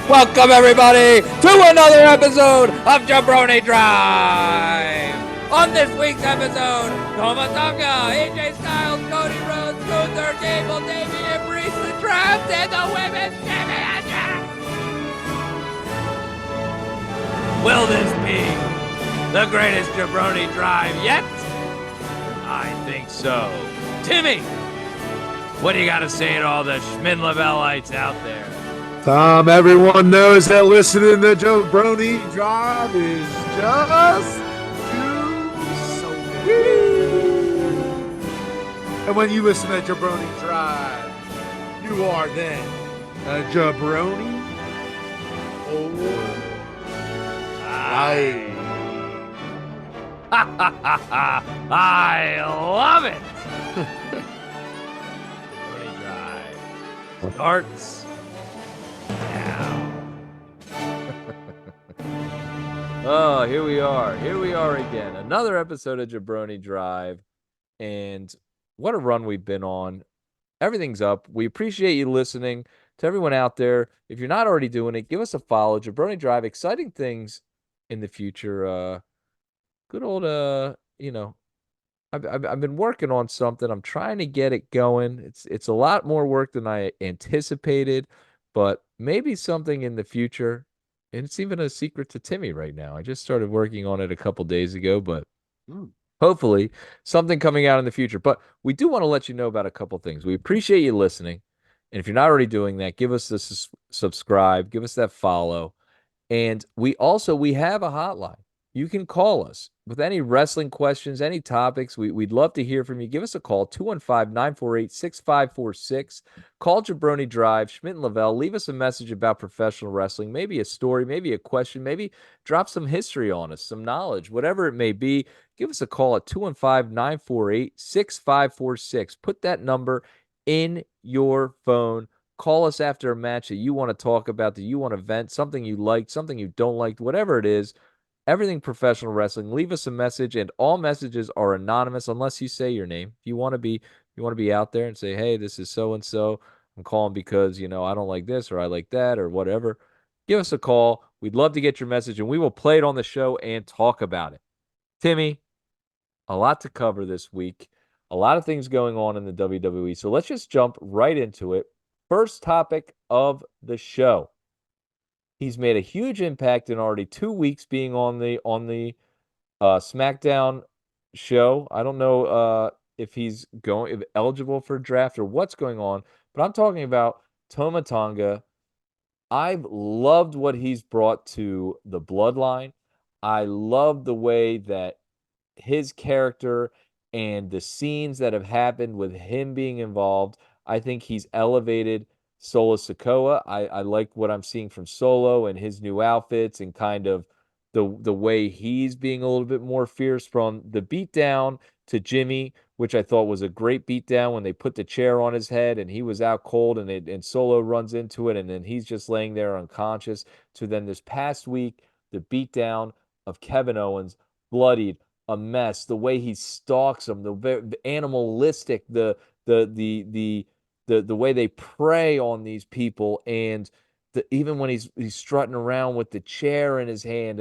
Welcome, everybody, to another episode of Jabroni Drive. On this week's episode, Tama Tongas, AJ Styles, Cody, Rhodes, Gunther, Gable, Damien, Reese, the Draft, and the Women's Championship. Will this be the greatest Jabroni Drive yet? I think so. Timmy, what do you got to say to all the Schmin-Lavelites out there? Tom, everyone knows that listening to Jabroni Drive is just too sweet. And when you listen to Jabroni Drive, you are then a Jabroni or I love it. Jabroni Drive starts now. Oh, here we are. Here we are again. Another episode of Jabroni Drive. And what a run we've been on. Everything's up. We appreciate you listening. To everyone out there, if you're not already doing it, give us a follow. Jabroni Drive. Exciting things in the future. Good old, I've been working on something. I'm trying to get it going. It's a lot more work than I anticipated, but maybe something in the future. And it's even a secret to Timmy right now. I just started working on it a couple days ago, but hopefully something coming out in the future. But we do want to let you know about a couple things. We appreciate you listening. And if you're not already doing that, give us the subscribe, give us that follow. And we have a hotline. You can call us with any wrestling questions, any topics. We'd love to hear from you. Give us a call, 215-948-6546. Call Jabroni Drive, Schmidt and Lavelle. Leave us a message about professional wrestling, maybe a story, maybe a question, maybe drop some history on us, some knowledge, whatever it may be. Give us a call at 215-948-6546. Put that number in your phone. Call us after a match that you want to talk about, that you want to vent, something you liked, something you don't like, whatever it is. Everything professional wrestling. Leave us a message, and all messages are anonymous unless you say your name. If you want to be out there and say, "Hey, this is so and so. I'm calling because I don't like this or I like that or whatever." Give us a call. We'd love to get your message, and we will play it on the show and talk about it. Timmy, a lot to cover this week. A lot of things going on in the WWE. So let's just jump right into it. First topic of the show. He's made a huge impact in already 2 weeks being on the SmackDown show. I don't know if he's eligible for draft or what's going on, but I'm talking about Tama Tonga. I've loved what he's brought to the Bloodline. I love the way that his character and the scenes that have happened with him being involved. I think he's elevated Solo Sikoa. I like what I'm seeing from Solo and his new outfits and kind of the way he's being a little bit more fierce, from the beatdown to Jimmy, which I thought was a great beatdown when they put the chair on his head and he was out cold and Solo runs into it and then he's just laying there unconscious, to then this past week, the beatdown of Kevin Owens, bloodied, a mess, the way he stalks him, the animalistic, the way they prey on these people, and even when he's strutting around with the chair in his hand,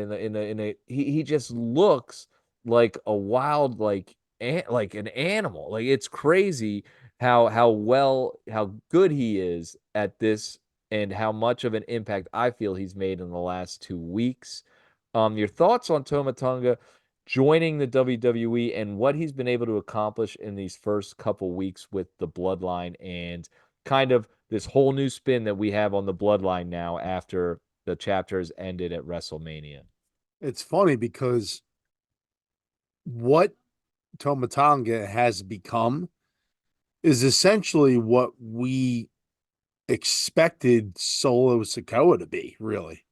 he just looks like a wild, like an animal. Like, it's crazy how good he is at this and how much of an impact I feel he's made in the last 2 weeks. Your thoughts on Tama Tonga joining the WWE and what he's been able to accomplish in these first couple weeks with the Bloodline, and kind of this whole new spin that we have on the Bloodline now after the chapters ended at WrestleMania. It's funny because what Tama Tonga has become is essentially what we expected Solo Sikoa to be, really.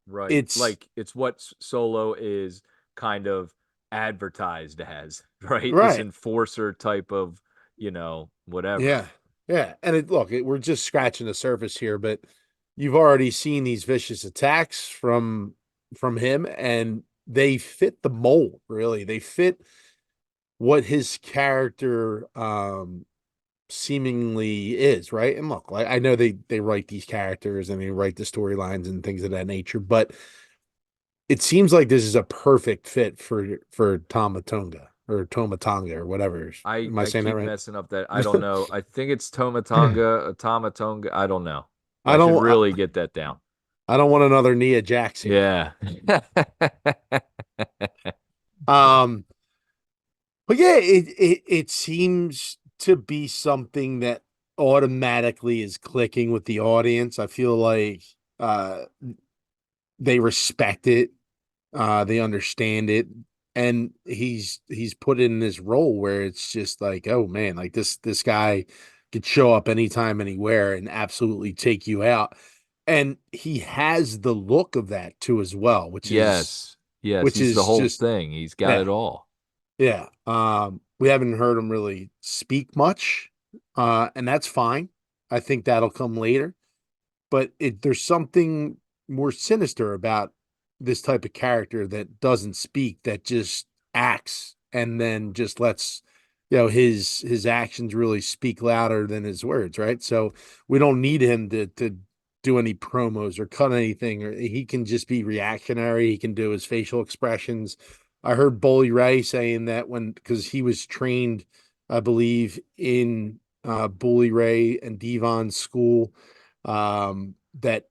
Right. It's what Solo is kind of advertised as, right? This enforcer type of, whatever. Yeah. Yeah. And we're just scratching the surface here, but you've already seen these vicious attacks from him, and they fit the mold, really. They fit what his character seemingly is, right? And look, I know they write these characters and they write the storylines and things of that nature, but it seems like this is a perfect fit for Tama Tonga or Toma Tonga or whatever. I Am I I saying that keep right? messing up that. I don't know. I think it's Toma Tonga, Tama Tonga. I don't know. I I should don't really get that down. I don't want another Nia Jax here. Yeah. Um, but yeah, it seems to be something that automatically is clicking with the audience. I feel like they respect it, they understand it, and he's put in this role where it's just like, oh man, like this guy could show up anytime, anywhere, and absolutely take you out. And he has the look of that too as well, Yes. Yes. which He's the is whole just thing. He's got yeah, it all. yeah. We haven't heard him really speak much, and that's fine. I think that'll come later. But there's something more sinister about this type of character that doesn't speak, that just acts and then just lets his actions really speak louder than his words, right? So we don't need him to do any promos or cut anything, or he can just be reactionary. He can do his facial expressions. I heard Bully Ray saying that because he was trained, I believe, in Bully Ray and Devon's school, that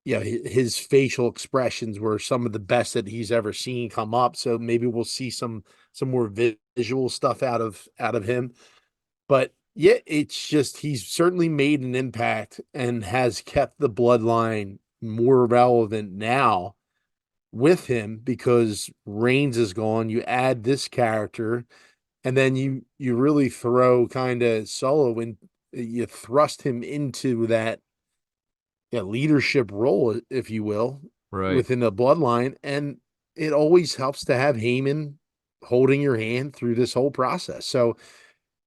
his facial expressions were some of the best that he's ever seen come up. So maybe we'll see some more visual stuff out of him. But yeah, it's just he's certainly made an impact and has kept the bloodline more relevant now with him because Reigns is gone. You add this character, and then you really throw kind of Solo in, you thrust him into that leadership role, if you will, Right. within the bloodline. And it always helps to have Heyman holding your hand through this whole process. So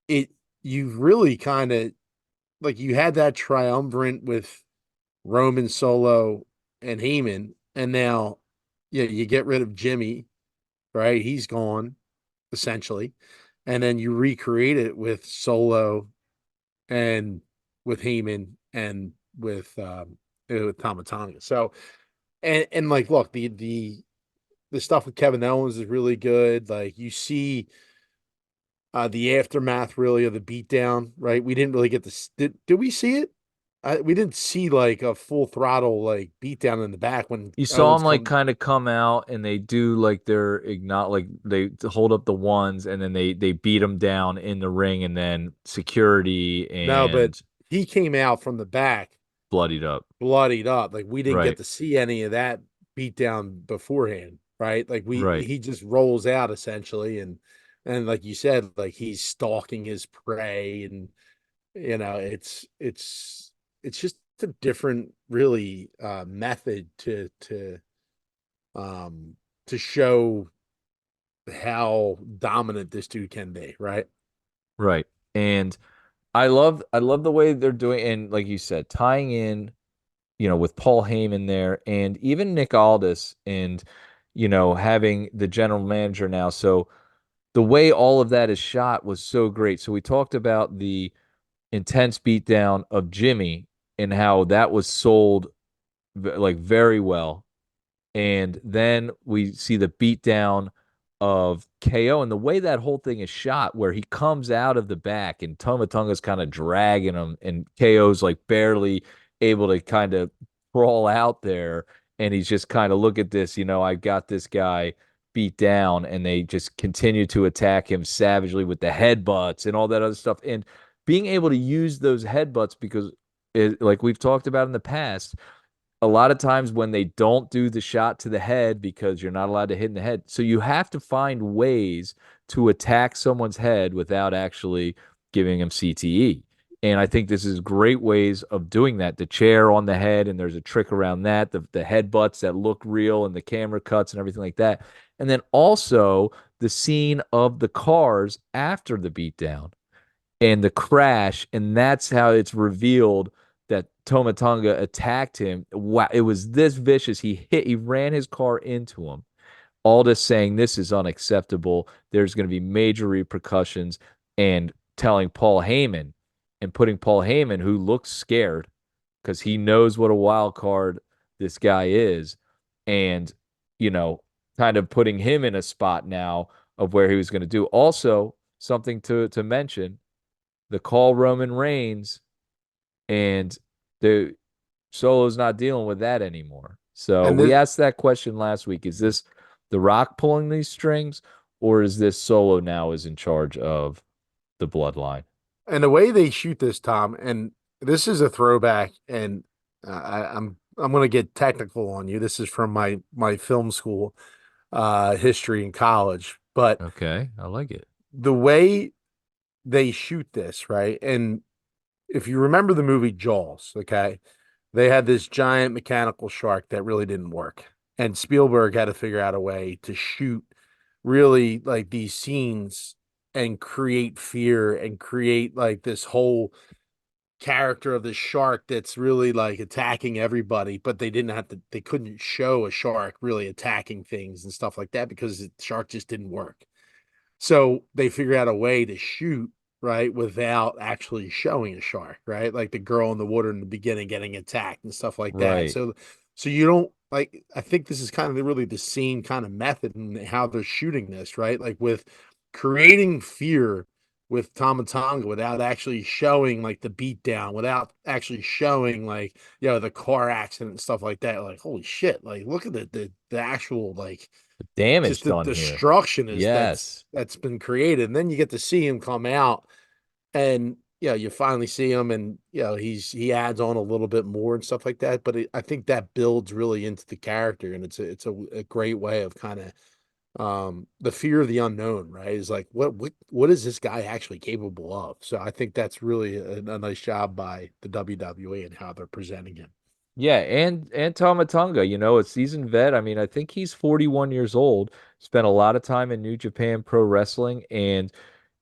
it you really kind of, like, you had that triumvirate with Roman, Solo, and Heyman, and now you get rid of Jimmy, right? He's gone essentially, and then you recreate it with Solo and with Heyman and with Tama Tonga. So and like, look, the stuff with Kevin Owens is really good. Like, you see the aftermath really of the beatdown, right? We didn't really get to did we see it? We didn't see like a full throttle like beatdown in the back when You saw Owens them like come. kind of come out and they do like their ignite, like they hold up the ones and then they beat them down in the ring and then security No, but and he came out from the back bloodied up. bloodied up. Like, we didn't get Right. to see any of that beatdown beforehand, right? Like, Right. he just rolls out essentially, and like you said, like, he's stalking his prey, and it's just a different really method um to show how dominant this dude can be, right? Right. And I love the way they're doing and like you said, tying in, with Paul Heyman there and even Nick Aldis and having the general manager now. So the way all of that is shot was so great. So we talked about the intense beatdown of Jimmy and how that was sold like very well. And then we see the beatdown of KO and the way that whole thing is shot, where he comes out of the back and Toma Tonga's kind of dragging him, and KO's like barely able to kind of crawl out there. And he's just kind of, look at this, I've got this guy beat down, and they just continue to attack him savagely with the headbutts and all that other stuff. And being able to use those headbutts because, like we've talked about in the past, a lot of times when they don't do the shot to the head because you're not allowed to hit in the head. So you have to find ways to attack someone's head without actually giving them CTE. And I think this is great ways of doing that. The chair on the head, and there's a trick around that, the headbutts that look real and the camera cuts and everything like that. And then also the scene of the cars after the beatdown and the crash, and that's how it's revealed that Toma Tonga attacked him. Wow, it was this vicious. He ran his car into him. Aldis saying this is unacceptable. There's going to be major repercussions, and telling Paul Heyman, and putting Paul Heyman, who looks scared because he knows what a wild card this guy is, and you know, kind of putting him in a spot now of where he was going to do. Also, something to mention: the call Roman Reigns, and the Solo's not dealing with that anymore. So And we the asked that question last week. Is this The Rock pulling these strings, or is this Solo now is in charge of the bloodline? and the way they shoot this, Tom, and this is a throwback, and I'm going to get technical on you. This is from my film school history in college, but Okay, I like it. the way they shoot this, right? And if you remember the movie Jaws, okay, they had this giant mechanical shark that really didn't work. And Spielberg had to figure out a way to shoot really like these scenes and create fear and create like this whole character of the shark that's really like attacking everybody, but they couldn't show a shark really attacking things and stuff like that because the shark just didn't work. So they figure out a way to shoot right without actually showing a shark, right? Like the girl in the water in the beginning getting attacked and stuff like that. Right. So you don't like. I think this is kind of really the same kind of method in how they're shooting this, right? Like with creating fear with Tama Tonga without actually showing like the beat down, without actually showing like the car accident and stuff like that. Like holy shit! Like look at the actual like just Damage the done here. destruction is Yes. that's been created. And then you get to see him come out and you finally see him and he adds on a little bit more and stuff like that. But I think that builds really into the character and it's a great way of kind of the fear of the unknown, right? Is like what is this guy actually capable of? So I think that's really a nice job by the WWE and how they're presenting him. Yeah, and Tama Tonga, a seasoned vet. I mean, I think he's 41 years old, spent a lot of time in New Japan Pro Wrestling, and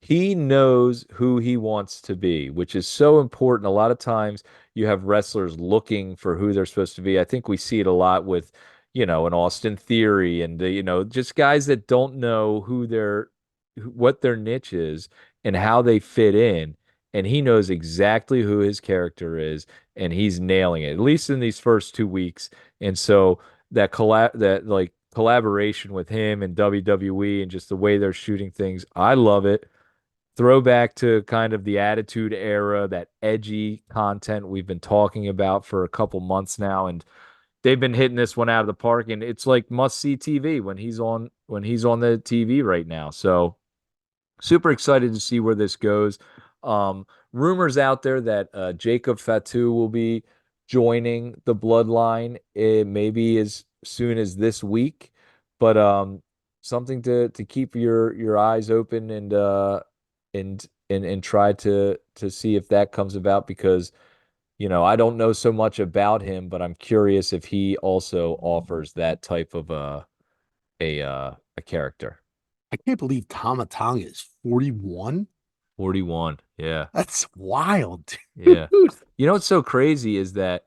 he knows who he wants to be, which is so important. A lot of times you have wrestlers looking for who they're supposed to be. I think we see it a lot with, an Austin Theory and just guys that don't know what their niche is and how they fit in. And he knows exactly who his character is and he's nailing it, at least in these first 2 weeks. And so that like collaboration with him and WWE and just the way they're shooting things, I love it. Throwback to kind of the Attitude Era, that edgy content we've been talking about for a couple months now, and they've been hitting this one out of the park. And it's like must see TV when he's on the TV right now. So super excited to see where this goes. Rumors out there that Jacob Fatu will be joining the bloodline, maybe as soon as this week, but something to keep your eyes open and try to see if that comes about because I don't know so much about him, but I'm curious if he also offers that type of a character. I can't believe Tama Tonga is 41. 41. Yeah. That's wild, Yeah. dude. What's so crazy is that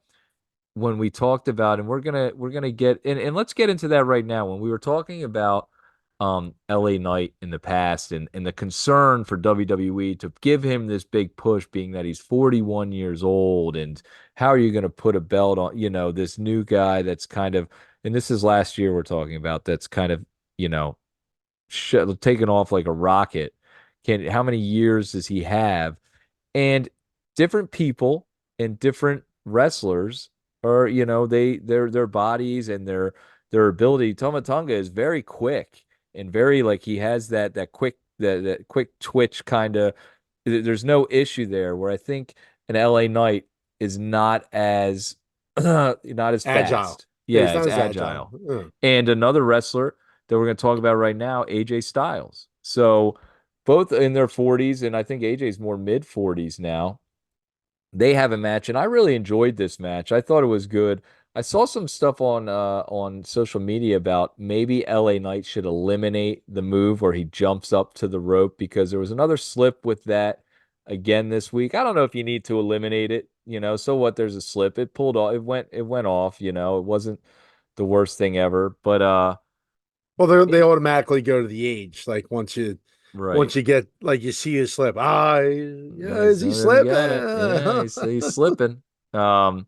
when we talked about, and we're gonna get and let's get into that right now. When we were talking about LA Knight in the past and the concern for WWE to give him this big push being that he's 41 years old, and how are you gonna put a belt on, this new guy that's kind of, and this is last year we're talking about, that's kind of, you know, taking off like a rocket. How many years does he have? And different people and different wrestlers are, their bodies and their ability. Tama Tonga is very quick and very like he has that quick that quick twitch kind of. There's no issue there. Where I think an LA Knight is not as not as Agile. fast. Yeah, Yeah, he's not as as agile. agile. Yeah. And another wrestler that we're going to talk about right now, AJ Styles. So both in their 40s, and I think AJ's more mid 40s now. They have a match, and I really enjoyed this match. I thought it was good. I saw some stuff on social media about maybe LA Knight should eliminate the move where he jumps up to the rope because there was another slip with that again this week. I don't know if you need to eliminate it, so what, there's a slip. It pulled off, it went off, it wasn't the worst thing ever, but Well, they it, automatically go to the age. Like once you, Right. once you get like you see his slip. Ah, yeah, is he He slipping? got it. Yeah, he's slipping. Um,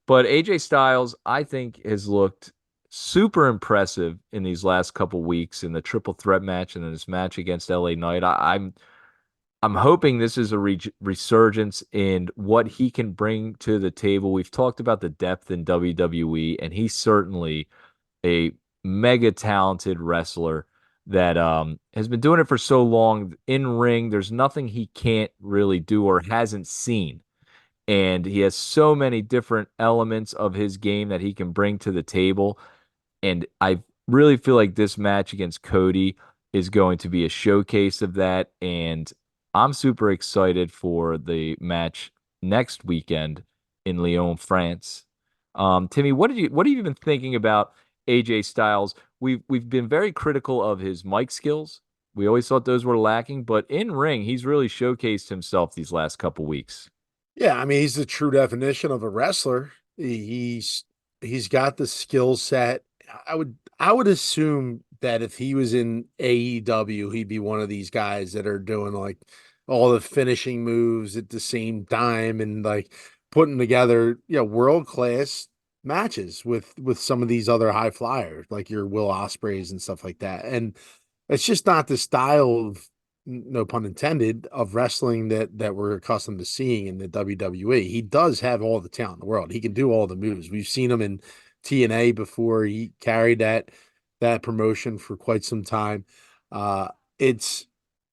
but AJ Styles, I think, has looked super impressive in these last couple weeks in the triple threat match and in this match against LA Knight. I'm hoping this is a resurgence in what he can bring to the table. We've talked about the depth in WWE, and he's certainly a mega talented wrestler that has been doing it for so long in ring. There's nothing he can't really do or hasn't seen. And he has so many different elements of his game that he can bring to the table. And I really feel like this match against Cody is going to be a showcase of that. And I'm super excited for the match next weekend in Lyon, France. Timmy, what have you been thinking about AJ Styles? We've been very critical of his mic skills. We always thought those were lacking, but in ring, he's really showcased himself these last couple weeks. Yeah, I mean, he's the true definition of a wrestler. He's got the skill set. I would assume that if he was in AEW, he'd be one of these guys that are doing like all the finishing moves at the same time and like putting together, world class matches with some of these other high flyers, like your Will Ospreys and stuff like that. And it's just not the style of, no pun intended, of wrestling that we're accustomed to seeing in the WWE. He does have all the talent in the world. He can do all the moves. We've seen him in TNA before. He carried that promotion for quite some time. Uh, it's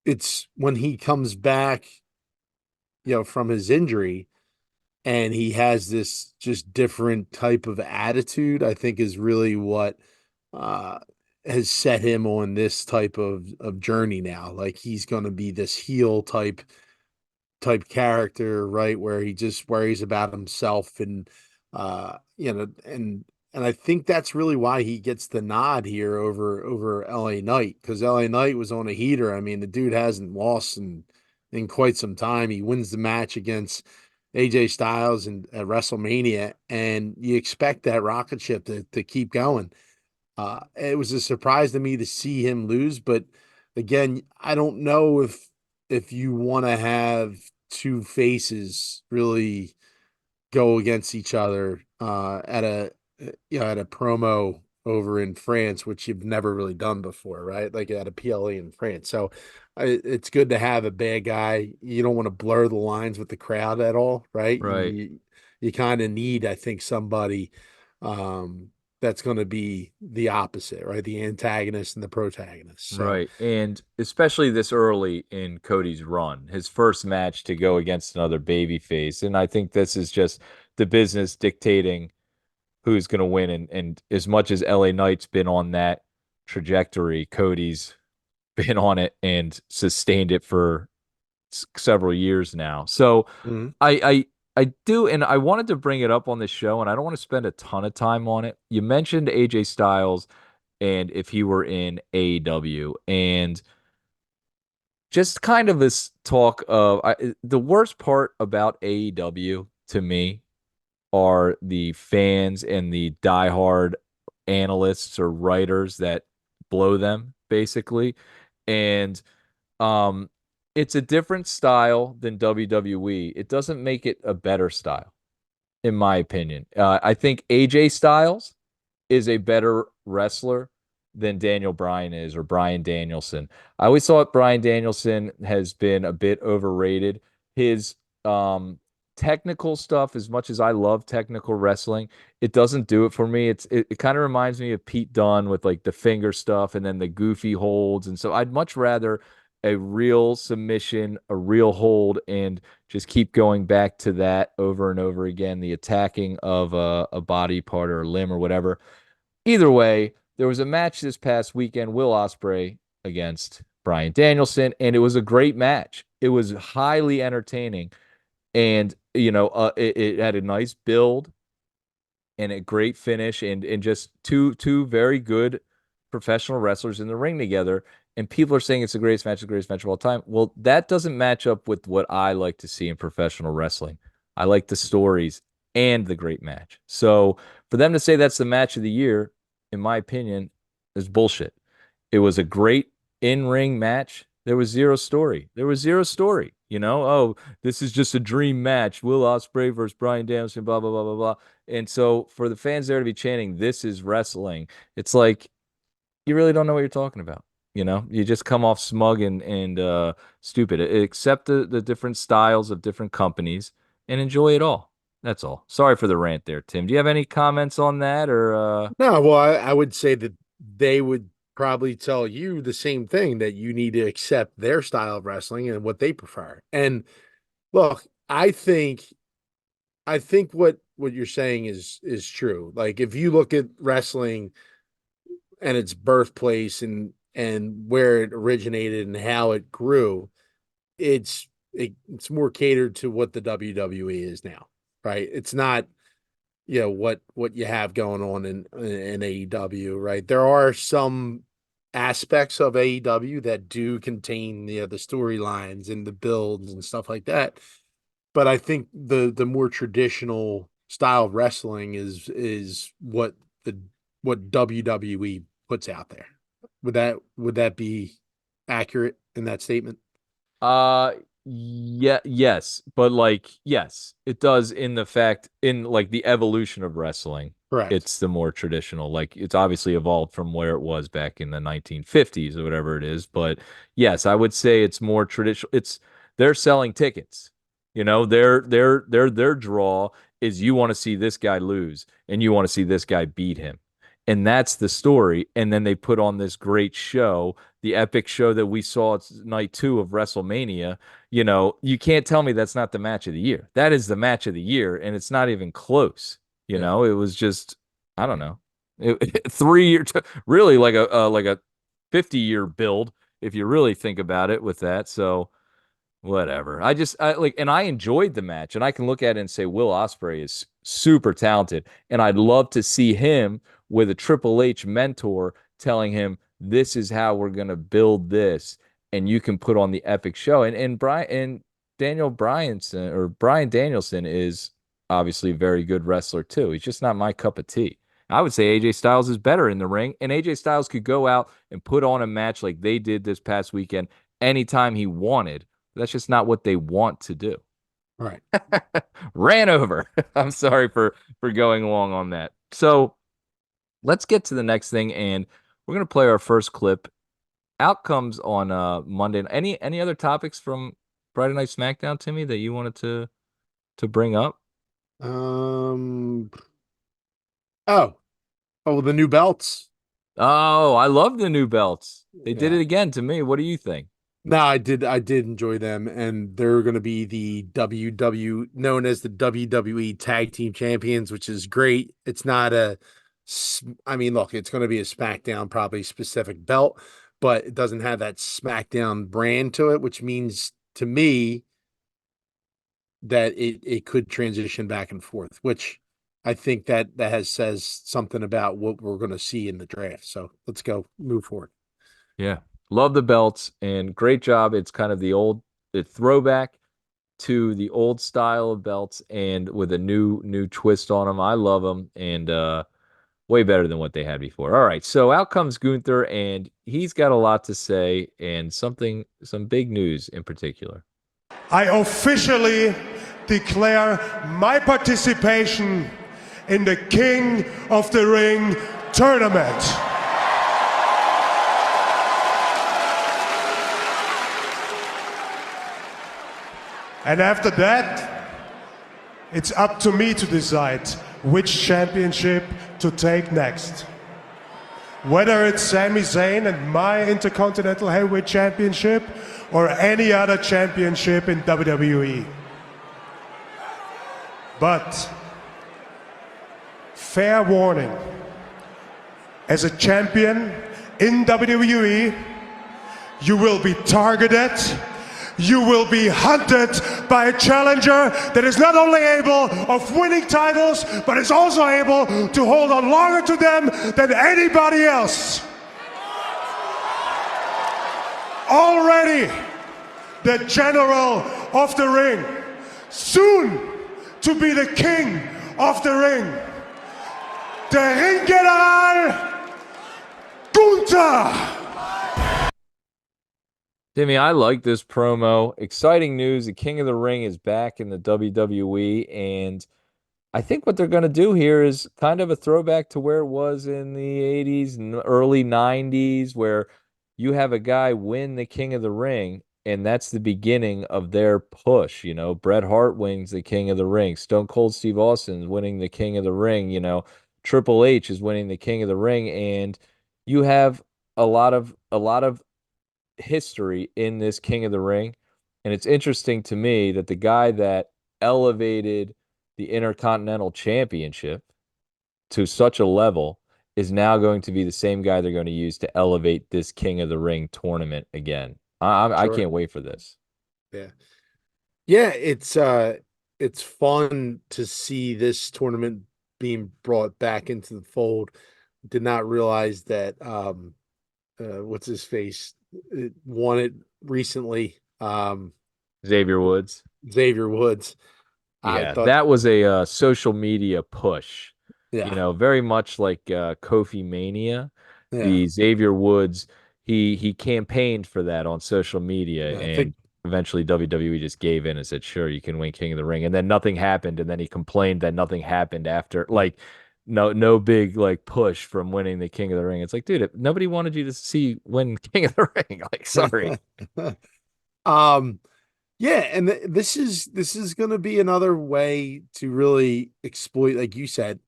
it's when he comes back, from his injury and he has this just different type of attitude, I think is really what uh has set him on this type of journey now. Like he's going to be this heel type character, right? Where he just worries about himself and and I think that's really why he gets the nod here over LA Knight, because LA Knight was on a heater. I mean, the dude hasn't lost in quite some time. He wins the match against AJ Styles and at WrestleMania, and you expect that rocket ship to keep going. It was a surprise to me to see him lose, but again, I don't know if you want to have two faces really go against each other at a promo over in France, which you've never really done before, right? Like at a PLE in France. So it's good to have a bad guy. You don't want to blur the lines with the crowd at all, right? Right. You kind of need, I think, somebody um, that's going to be the opposite, right? The antagonist and the protagonist. So, Right. And especially this early in Cody's run, his first match to go against another babyface. And I think this is just the business dictating who's going to win. And as much as LA Knight's been on that trajectory, Cody's been on it and sustained it for several years now. So mhm. I do, and I wanted to bring it up on this show, and I don't want to spend a ton of time on it. You mentioned AJ Styles and if he were in AEW, and just kind of this talk of the worst part about AEW to me are the fans and the diehard analysts or writers that blow them basically. And um it's a different style than WWE. It doesn't make it a better style, in my opinion. I think AJ Styles is a better wrestler than Daniel Bryan is, or Bryan Danielson. I always thought Bryan Danielson has been a bit overrated. His um technical stuff, as much as I love technical wrestling, it doesn't do it for me. It kind of reminds me of Pete Dunne with like the finger stuff and then the goofy holds. And so I'd much rather a real submission, a real hold, and just keep going back to that over and over again, the attacking of a body part or a limb or whatever. Either way, there was a match this past weekend, Will Ospreay against Bryan Danielson, and it was a great match. It was highly entertaining, and it had a nice build and a great finish, and just two very good professional wrestlers in the ring together. And people are saying it's the greatest match of all time. Well, that doesn't match up with what I like to see in professional wrestling. I like the stories and the great match. So for them to say that's the match of the year, in my opinion, is bullshit. It was a great in-ring match. There was zero story. There was zero story. Oh, this is just a dream match. Will Ospreay versus Bryan Danielson, blah, blah, blah, blah, blah. And so for the fans there to be chanting, this is wrestling, it's like you really don't know what you're talking about. You just come off smug and stupid. Accept the different styles of different companies and enjoy it all. That's all. Sorry for the rant there, Tim. Do you have any comments on that or No, well, I would say that they would probably tell you the same thing, that you need to accept their style of wrestling and what they prefer. And look, I think what you're saying is true. Like if you look at wrestling and its birthplace and where it originated and how it grew, it's more catered to what the WWE is now, right? It's not, what you have going on in AEW, right? There are some aspects of AEW that do contain the storylines and the builds and stuff like that. But I think the more traditional style of wrestling is what WWE puts out there. Would that be accurate in that statement? Uh, yeah, yes, but like, yes, it does in the fact in like the evolution of wrestling. Correct. It's the more traditional. Like it's obviously evolved from where it was back in the 1950s or whatever it is. But yes, I would say it's more traditional. They're selling tickets. Their draw is you want to see this guy lose and you want to see this guy beat him. And that's the story. And then they put on this great show, the epic show that we saw at night 2 of WrestleMania. You can't tell me that's not the match of the year. That is the match of the year, and it's not even close. Yeah. It was just, I don't know, 3 year, really like a 50-year build if you really think about it with that. So whatever. I like, and I enjoyed the match, and I can look at it and say Will Ospreay is super talented, and I'd love to see him with a Triple H mentor telling him this is how we're gonna build this, and you can put on the epic show. And Brian Danielson is obviously a very good wrestler too. He's just not my cup of tea. I would say AJ Styles is better in the ring, and AJ Styles could go out and put on a match like they did this past weekend anytime he wanted. That's just not what they want to do. Right. Ran over. I'm sorry for going along on that. So let's get to the next thing, and we're gonna play our first clip. Outcomes on Monday. Any other topics from Friday Night SmackDown, Timmy, that you wanted to bring up? Um. Oh, the new belts. Oh, I love the new belts. They did it Yeah. again to me. What do you think? No, I did enjoy them, and they're going to be the known as the WWE Tag Team Champions, which is great. It's not I mean, look, it's going to be a SmackDown probably specific belt, but it doesn't have that SmackDown brand to it, which means to me that it could transition back and forth, which I think that says something about what we're going to see in the draft. So let's go move forward. Yeah. Love the belts and great job. It's kind of the throwback to the old style of belts and with a new twist on them. I love them and way better than what they had before. All right. So out comes Gunther and he's got a lot to say and some big news in particular. I officially declare my participation in the King of the Ring tournament. And after that, it's up to me to decide which championship to take next. Whether it's Sami Zayn and my Intercontinental Heavyweight Championship or any other championship in WWE. But, fair warning, as a champion in WWE, you will be targeted, you will be hunted by a challenger that is not only able of winning titles, but is also able to hold on longer to them than anybody else. Already the general of the ring, soon to be the king of the ring, the Ringgeneral Gunther. Timmy, I like this promo. Exciting news. The King of the Ring is back in the WWE. And I think what they're going to do here is kind of a throwback to where it was in the 80s and early 90s, where you have a guy win the King of the Ring, and that's the beginning of their push. Bret Hart wins the King of the Ring. Stone Cold Steve Austin's winning the King of the Ring. Triple H is winning the King of the Ring, and you have a lot of history in this King of the Ring. And it's interesting to me that the guy that elevated the Intercontinental Championship to such a level is now going to be the same guy they're going to use to elevate this King of the Ring tournament again. I Sure. can't wait for this. Yeah. Yeah, it's fun to see this tournament being brought back into the fold. Did not realize that what's his face won it recently. Xavier Woods. Xavier Woods. I Yeah, thought, that was a social media push. yeah, Very much like Kofi Mania. yeah. The Xavier Woods, he campaigned for that on social media, I think and eventually WWE just gave in and said, "Sure, you can win King of the Ring." And then nothing happened, and then he complained that nothing happened after, like no big like push from winning the King of the Ring. It's like, dude, nobody wanted you to see win King of the Ring. Like, sorry. um yeah, and this is going to be another way to really exploit, like you said,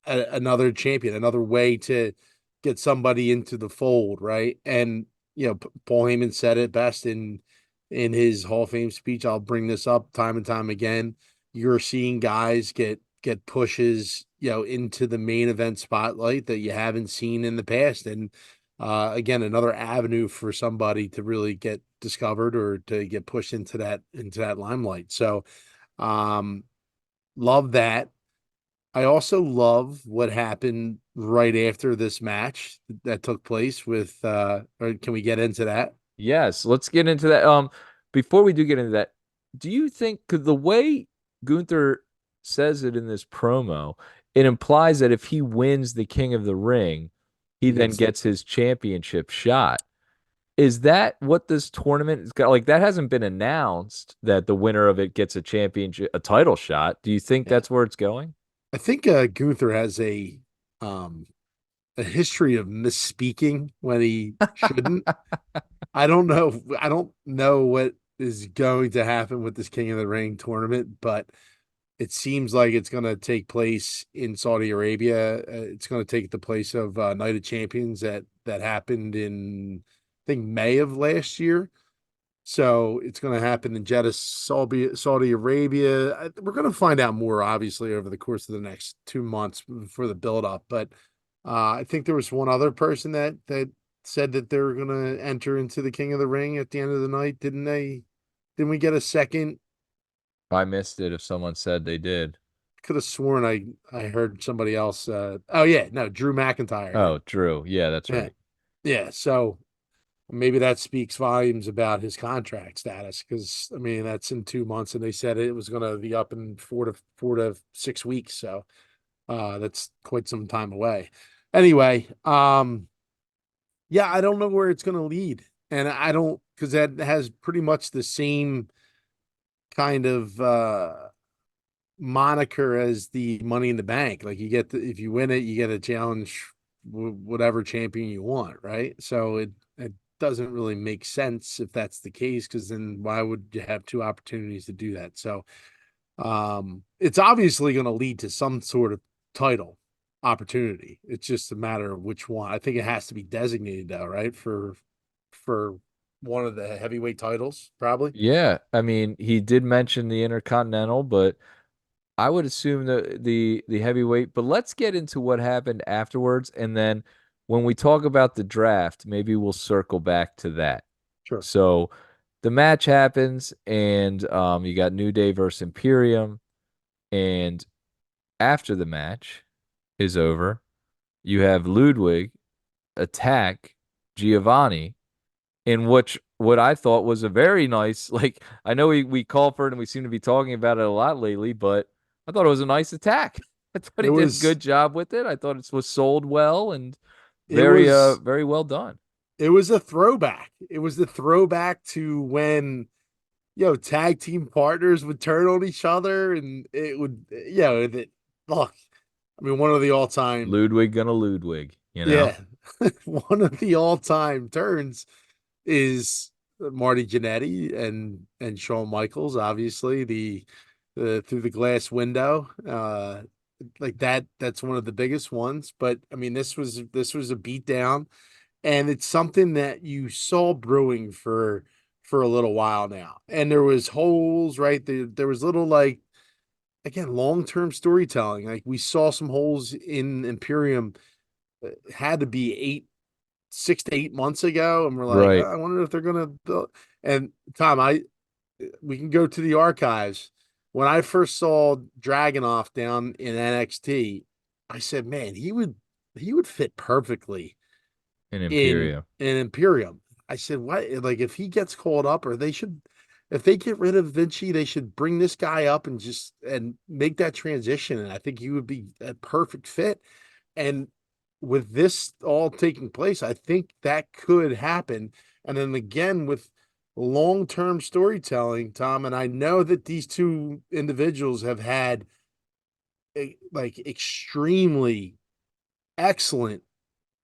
another champion, another way to get somebody into the fold, right? And Paul Heyman said it best in his Hall of Fame speech. I'll bring this up time and time again. You're seeing guys get pushes, into the main event spotlight that you haven't seen in the past, and again, another avenue for somebody to really get discovered or to get pushed into that limelight. So, um, love that. I also love what happened right after this match that took place with or can we get into that? Yes, let's get into that. Before we do get into that, do you think, because the way Gunther says it in this promo, it implies that if he wins the King of the Ring, he He then gets gets his championship shot. Is that what this tournament is got? Like, that hasn't been announced that the winner of it gets a championship, a title shot. Do you think yeah. that's where it's going? I think Gunther has um a history of misspeaking when he shouldn't. I don't know. I don't know what is going to happen with this King of the Ring tournament, but it seems like it's going to take place in Saudi Arabia. It's going to take the place of Night of Champions that happened in, I think, May of last year. So it's going to happen in Jeddah, Saudi Arabia. We're going to find out more, obviously, over the course of the next 2 months for the build up. But I think there was one other person that said that they were going to enter into the King of the Ring at the end of the night, didn't they? Didn't we get a second? I missed it if someone said they did. Could have sworn I heard somebody else. Oh yeah, no, Drew McIntyre. Oh, Drew. Yeah, that's Yeah, right. yeah. So maybe that speaks volumes about his contract status, because I mean that's in 2 months, and they said it was going to be up in 4 to 6 weeks. So that's quite some time away. Anyway, yeah, I don't know where it's going to lead, and I don't, because that has pretty much the same kind of moniker as the Money in the Bank. Like, if you win it, you get a challenge whatever champion you want, right? So it doesn't really make sense if that's the case, because then why would you have two opportunities to do that? So it's obviously going to lead to some sort of title opportunity. It's just a matter of which one. I think it has to be designated though, right? For one of the heavyweight titles, probably. Yeah, I mean, he did mention the Intercontinental, but I would assume the heavyweight. But let's get into what happened afterwards, and then when we talk about the draft, maybe we'll circle back to that. Sure. So the match happens, and you got New Day versus Imperium, and after the match is over, you have Ludwig attack Giovanni in which what I thought was a very nice, like, I know we call for it and we seem to be talking about it a lot lately, but I thought it was a nice attack. I thought It he did a was good job with it. I thought it was sold well and it very was very well done. It was a throwback. It was the throwback to when, tag team partners would turn on each other, and it would, look, I mean, one of the all-time, Ludwig gonna Ludwig, yeah, one of the all-time turns is Marty Jannetty and Shawn Michaels, obviously the through the glass window, like that's one of the biggest ones. But I mean, this was a beatdown, and it's something that you saw brewing for a little while now, and there was holes right there. There was little, like, again, long-term storytelling. Like, we saw some holes in Imperium, had to be 6 to 8 months ago, and we're like, right. I wonder if they're gonna build. And Tom, we can go to the archives. When I first saw Dragonoff down in NXT, I said, man, he would fit perfectly In in Imperium. Imperium. I said, what? Like, if he gets called up, or if they get rid of Vinci, they should bring this guy up and make that transition. And I think he would be a perfect fit. And with this all taking place, I think that could happen. And then again, with long-term storytelling, Tom, and I know that these two individuals have had like extremely excellent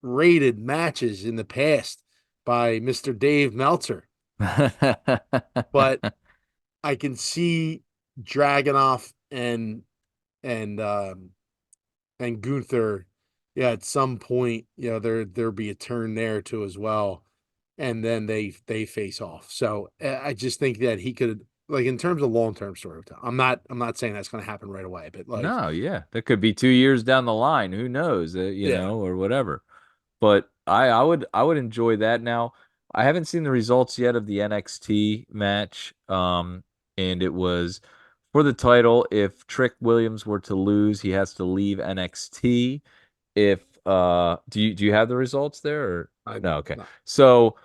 rated matches in the past by Mr. Dave Meltzer, but I can see Dragonoff and and Gunther, yeah, at some point, there'll be a turn there too as well, and then they face off. So I just think that he could, like, in terms of long-term storytelling. I'm not saying that's going to happen right away, but like, No, yeah. That could be 2 years down the line. Who knows? yeah, Or whatever. But I would enjoy that. Now, I haven't seen the results yet of the NXT match. And it was for the title. If Trick Williams were to lose, he has to leave NXT. If do you have the results there, or I no? Okay. no. So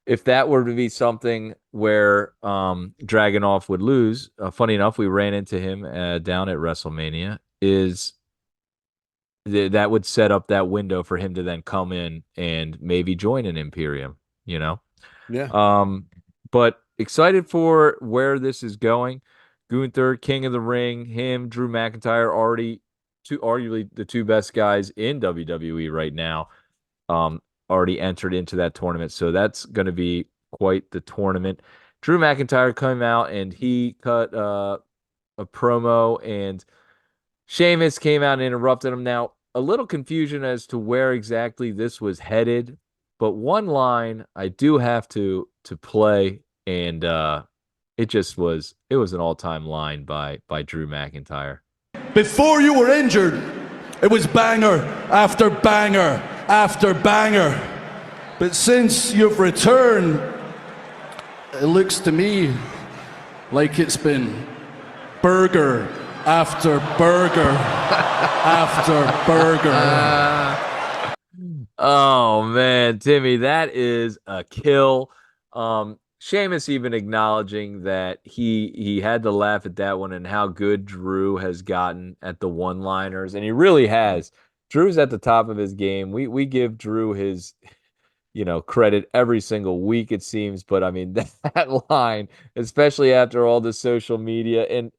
if that were to be something where Dragunov would lose, funny enough, we ran into him down at WrestleMania. That would set up that window for him to then come in and maybe join an Imperium, you know? Yeah. But excited for where this is going. Gunther, King of the Ring, him, Drew McIntyre, already arguably the two best guys in WWE right now, already entered into that tournament. So that's going to be quite the tournament. Drew McIntyre came out and he cut a promo, and Sheamus came out and interrupted him. Now, a little confusion as to where exactly this was headed, but one line I do have to play, and it was an all-time line by Drew McIntyre. Before you were injured, it was banger after banger after banger. But since you've returned, it looks to me like it's been burger after burger after burger. Oh man, Timmy, that is a kill. Sheamus even acknowledging that he had to laugh at that one and how good Drew has gotten at the one-liners, and he really has. Drew's at the top of his game. We give Drew his credit every single week, it seems. But I mean, that line, especially after all the social media, and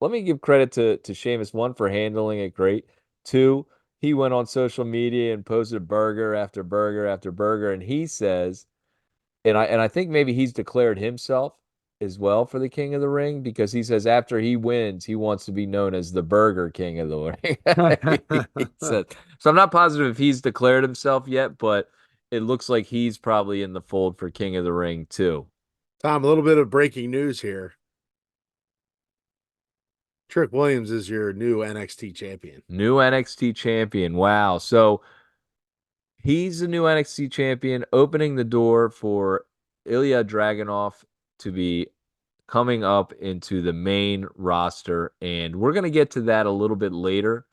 let me give credit to Sheamus, one, for handling it great. Two, he went on social media and posted burger after burger after burger, and he says, and I think maybe he's declared himself as well for the King of the Ring, because he says after he wins, he wants to be known as the Burger King of the Ring. He said, so I'm not positive if he's declared himself yet, but it looks like he's probably in the fold for King of the Ring too. Tom, a little bit of breaking news here. Trick Williams is your new NXT champion. New NXT champion. Wow. So he's the new NXT champion, opening the door for Ilja Dragunov to be coming up into the main roster. And we're going to get to that a little bit later.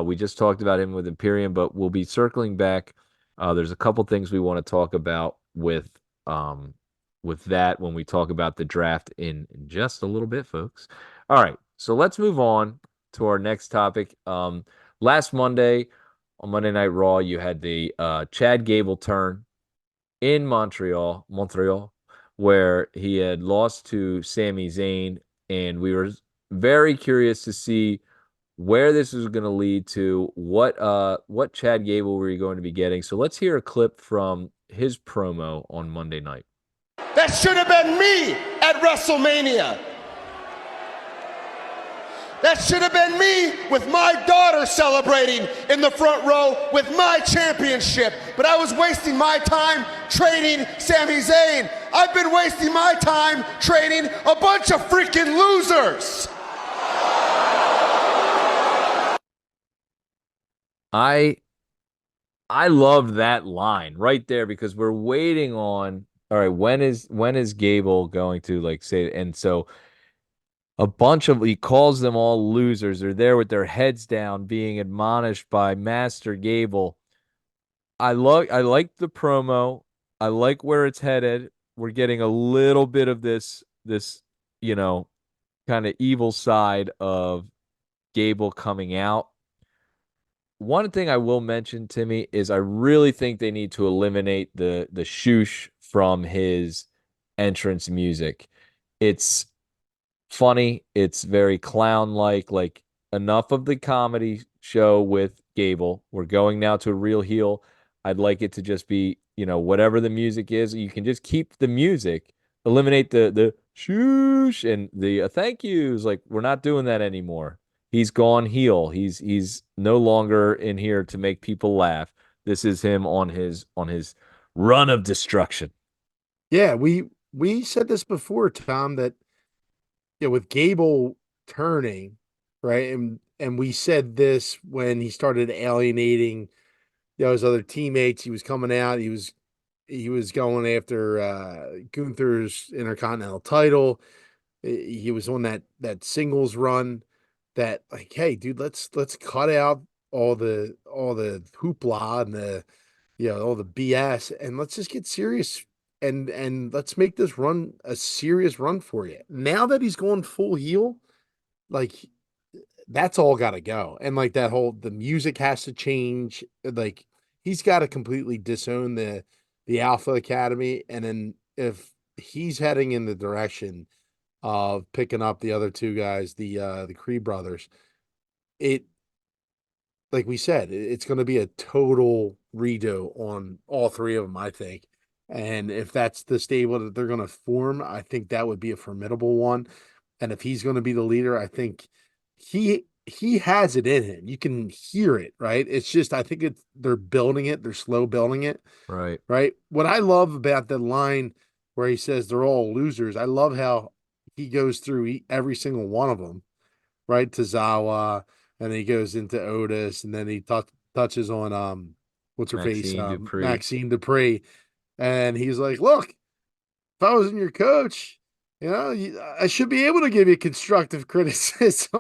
We just talked about him with Imperium, but we'll be circling back. There's a couple things we want to talk about with that when we talk about the draft in just a little bit, folks. All right, so let's move on to our next topic. Last Monday, on Monday Night Raw, you had the Chad Gable turn. in Montreal, where he had lost to Sami Zayn, and we were very curious to see where this was going to lead to, what Chad Gable were you going to be getting. So let's hear a clip from his promo on Monday night. That should have been me at WrestleMania. That should have been me with my daughter celebrating in the front row with my championship. But I was wasting my time training Sami Zayn. I've been wasting my time training a bunch of freaking losers. I loved that line right there because we're waiting on, all right, when is Gable going to like say, and so he calls them all losers. They're there with their heads down being admonished by Master Gable. I like the promo. I like where it's headed. We're getting a little bit of this, you know, kind of evil side of Gable coming out. One thing I will mention, Timmy, is I really think they need to eliminate the shoosh from his entrance music. It's funny, it's very clown-like, like enough of the comedy show with Gable. We're going now to a real heel. I'd like it to just be, whatever the music is, you can just keep the music, eliminate the shoosh and the thank yous. Like, we're not doing that anymore. He's gone heel. He's no longer in here to make people laugh. This is him on his run of destruction. Yeah, we said this before, Tom, that with Gable turning, right? And we said this when he started alienating his other teammates. He was coming out, he was going after Gunther's Intercontinental title. He was on that singles run that, like, hey, dude, let's cut out all the hoopla and all the BS, and let's just get serious, and let's make this run a serious run for you. Now that he's going full heel, like, that's all got to go. And like the music has to change. Like, he's got to completely disown the Alpha Academy. And then if he's heading in the direction of picking up the other two guys, the Creed brothers, like we said, it's going to be a total redo on all three of them, I think. And if that's the stable that they're going to form, I think that would be a formidable one. And if he's going to be the leader, I think he has it in him. You can hear it, right? It's just, I think they're building it. They're slow building it. Right. Right. What I love about the line where he says they're all losers, I love how he goes through every single one of them, right? To Zawa, and he goes into Otis, and then he touches on what's her face, Maxine Dupree, and he's like, "Look, if I was in your coach, I should be able to give you constructive criticism."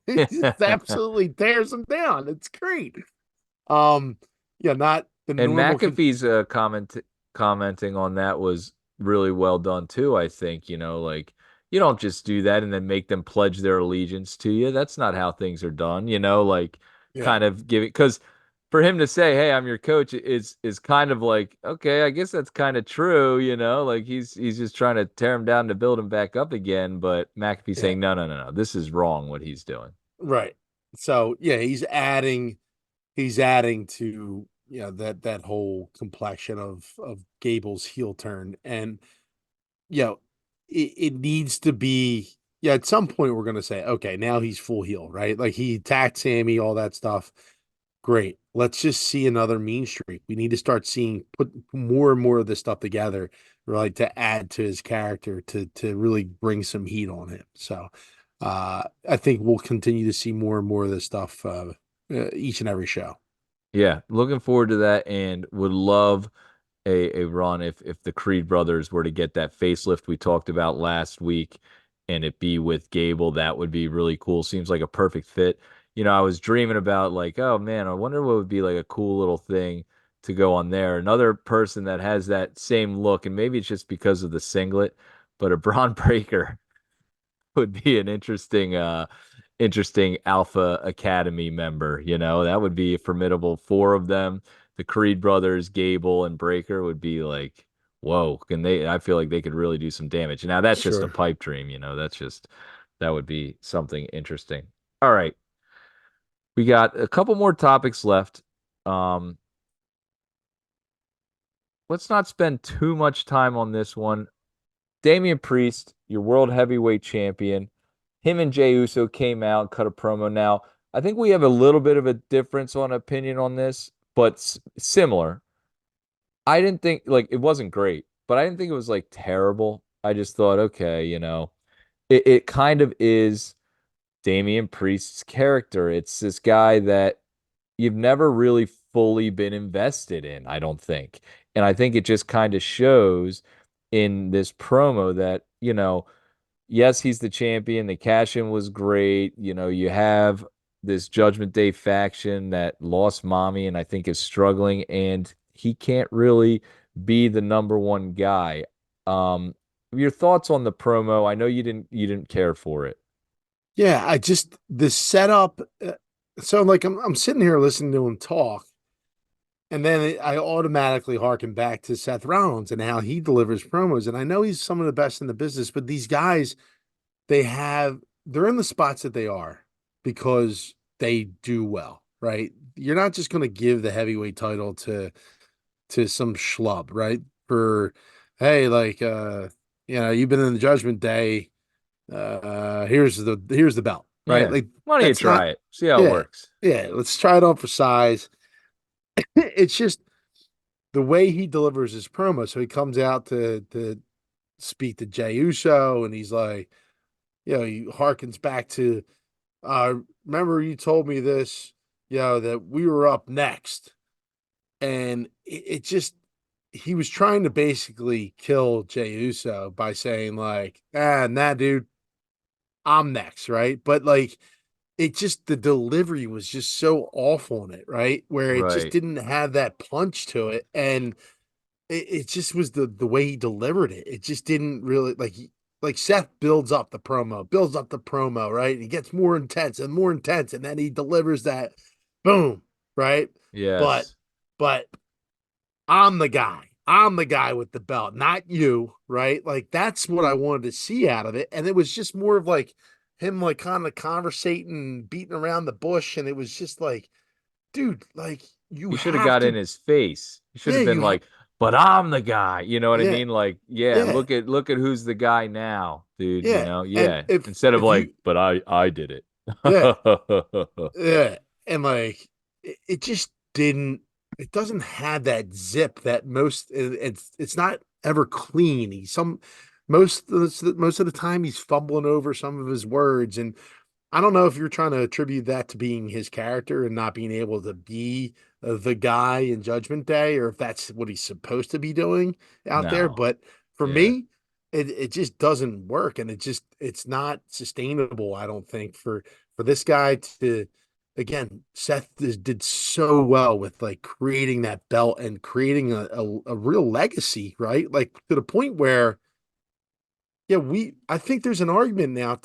It just absolutely tears him down. It's great. Not the and normal. McAfee's commenting on that was really well done too. I think like, you don't just do that and then make them pledge their allegiance to you. That's not how things are done. Kind of give it, because for him to say, "Hey, I'm your coach," is kind of like, okay, I guess that's kind of true. Like he's just trying to tear him down to build him back up again. But McAfee saying, no, this is wrong what he's doing. Right. So yeah, he's adding to that whole complexion of Gable's heel turn, and it needs to be, at some point we're going to say, okay, now he's full heel, right? Like, he attacked Sammy, all that stuff. Great. Let's just see another mean streak. We need to start put more and more of this stuff together, right, to add to his character, to really bring some heat on him. So I think we'll continue to see more and more of this stuff each and every show. Yeah, looking forward to that, and would love a run if the Creed brothers were to get that facelift we talked about last week, and it be with Gable. That would be really cool. Seems like a perfect fit. I was dreaming about, like, oh man, I wonder what would be like a cool little thing to go on there. Another person that has that same look, and maybe it's just because of the singlet, but a Braun Breaker would be an interesting interesting Alpha Academy member. That would be a formidable four of them. The Creed brothers, Gable and Breaker would be like, whoa, I feel like they could really do some damage. Now that's just a Sure. pipe dream, that would be something interesting. All right. We got a couple more topics left. Um, let's not spend too much time on this one. Damian Priest, your world heavyweight champion. Him and Jey Uso came out, cut a promo. Now, I think we have a little bit of a difference on opinion on this, but similar. I didn't think like it wasn't great, but I didn't think it was like terrible. I just thought, okay, it kind of is Damian Priest's character. It's this guy that you've never really fully been invested in, I don't think. And I think it just kind of shows in this promo that, yes, he's the champion. The cash in was great. You have this Judgment Day faction that lost Mommy and I think is struggling, and he can't really be the number one guy. Your thoughts on the promo? I know you didn't care for it. Yeah, I just the setup. So like I'm sitting here listening to him talk, and then I automatically harken back to Seth Rollins and how he delivers promos. And I know he's some of the best in the business, but these guys, they're in the spots that they are because they do well, right? You're not just going to give the heavyweight title to some schlub, right? For hey, like you've been in the Judgment Day. Here's the belt, right? Yeah. Like Why don't you that's not try it? See how it yeah, works. yeah. Let's try it on for size. It's just the way he delivers his promo. So he comes out to speak to Jey Uso, and he's like, he harkens back to, remember you told me this, that we were up next, and it just he was trying to basically kill Jey Uso by saying like, nah, dude, I'm next, right? But like it just the delivery was just so off on it, right? Where it just Right. didn't have that punch to it. And it just was the way he delivered it. It just didn't really like Seth builds up the promo, right? And he gets more intense and more intense, and then he delivers that boom, right? But Yes. but I'm the guy. I'm the guy with the belt, not you, right? Like that's what I wanted to see out of it. And it was just more of like him like kind of conversating, beating around the bush. And it was just like, dude, like you You should have have got in to, his face. You should yeah, have been like, but I'm the guy. You know what I yeah, mean? Like, yeah, yeah, look at who's the guy now, dude, yeah. And Yeah. Instead of if like, you, but I did it. yeah, yeah, and like it just didn't. It doesn't have that zip that it's not ever clean. He's some most of the time he's fumbling over some of his words, and I don't know if you're trying to attribute that to being his character and not being able to be the guy in Judgment Day, or if that's what he's supposed to be doing out there. No. But for Yeah. me, it just doesn't work, and it's not sustainable. I don't think for this guy to again, Seth did so well with like creating that belt and creating a real legacy, right? Like to the point where yeah, I think there's an argument now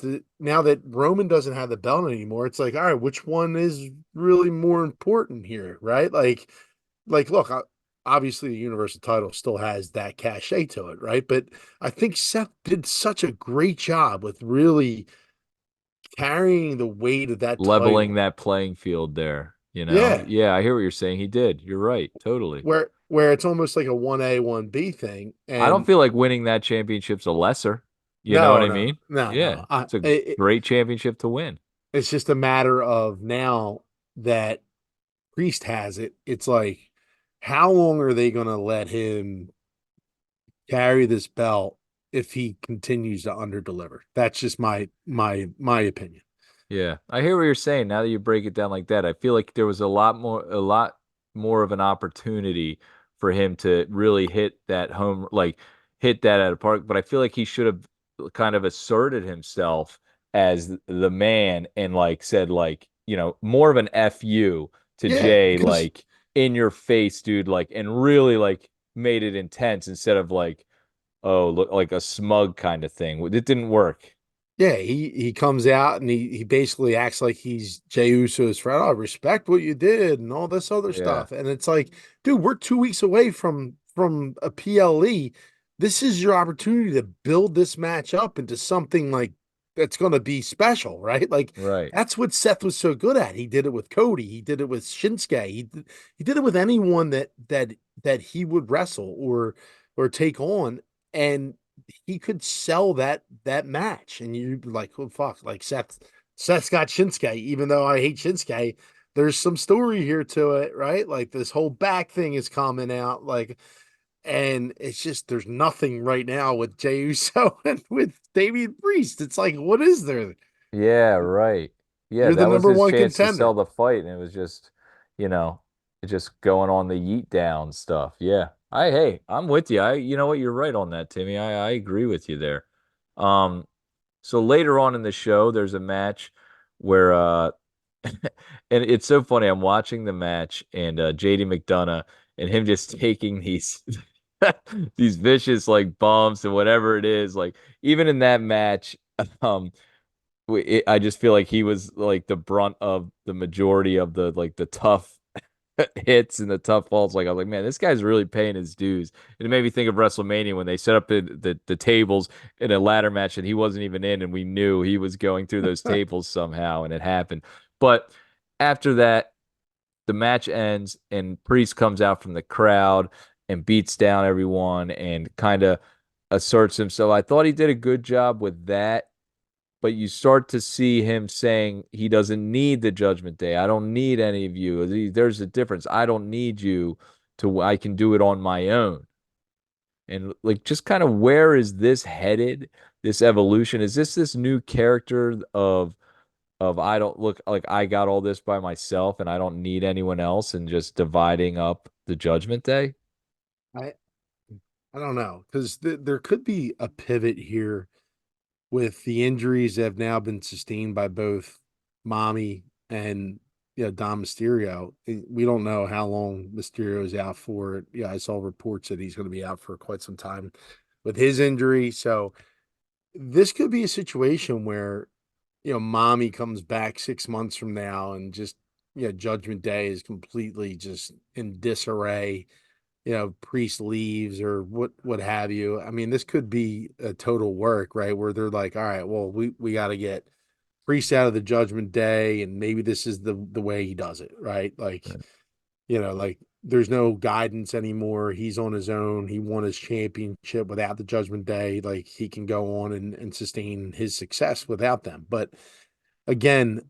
that Roman doesn't have the belt anymore. It's like, all right, which one is really more important here, right? Like look, obviously the Universal title still has that cachet to it, right? But I think Seth did such a great job with really carrying the weight of that Leveling title. that playing field there, you know? Yeah, Yeah, I hear what you're saying. He did. You're right. Totally. where it's almost like a 1A, 1B thing. I don't And feel like winning that championship's a lesser. You know what no, I no, mean? no, Yeah. no. It's a great championship to win. It's just a matter of now that Priest has it. It's like, how long are they going to let him carry this belt if he continues to underdeliver? That's just my opinion. Yeah, I hear what you're saying. Now that you break it down like that, I feel like there was a lot more of an opportunity for him to really hit that home, like hit that at a park. But I feel like he should have kind of asserted himself as the man and like said like, more of an FU to Yeah, Jay, because like in your face, dude, like and really like made it intense instead of like, oh, look like a smug kind of thing. It didn't work. Yeah, he comes out and he basically acts like he's Jey Uso's friend. I respect what you did and all this other Yeah. stuff. And it's like, dude, we're 2 weeks away from a PLE. This is your opportunity to build this match up into something like that's going to be special, right? Like Right. that's what Seth was so good at. He did it with Cody. He did it with Shinsuke. He did it with anyone that he would wrestle or take on. And he could sell that match, and you'd be like, "Oh fuck!" Like Seth's got Shinsuke. Even though I hate Shinsuke, there's some story here to it, right? Like this whole back thing is coming out, like, and it's just there's nothing right now with Jey Uso and with Damien Priest. It's like, what is there? Yeah, right. Yeah, You're the that was number his one chance to sell contender. the fight, and it was just, you know, just going on the yeet down stuff. Yeah. Hey, I'm with you. You know what, you're right on that, Timmy. I agree with you there. Um, so later on in the show, there's a match where and it's so funny. I'm watching the match and JD McDonough and him just taking these these vicious like bumps and whatever it is. Like even in that match, um, I just feel like he was like the brunt of the majority of the like the tough hits and the tough falls. Like I was like, man, this guy's really paying his dues. And it made me think of WrestleMania when they set up the tables in a ladder match and he wasn't even in, and we knew he was going through those tables somehow, and it happened. But after that, the match ends and Priest comes out from the crowd and beats down everyone and kind of asserts himself. I thought he did a good job with that, but you start to see him saying he doesn't need the Judgment Day. I don't need any of you. There's a difference. I don't need you I can do it on my own. And like, just kind of where is this headed? This evolution? Is this new character of I don't look like I got all this by myself and I don't need anyone else, and just dividing up the Judgment Day? I I don't know because there could be a pivot here with the injuries that have now been sustained by both Mommy and Dom Mysterio. We don't know how long Mysterio is out for. Yeah, I saw reports that he's going to be out for quite some time with his injury. So this could be a situation where Mommy comes back 6 months from now and just Judgment Day is completely just in disarray. Priest leaves or what have you. I mean, this could be a total work, right? Where they're like, all right, well, we got to get Priest out of the Judgment Day, and maybe this is the way he does it, right? Like, Right. like there's no guidance anymore. He's on his own. He won his championship without the Judgment Day. Like he can go on and sustain his success without them. But again,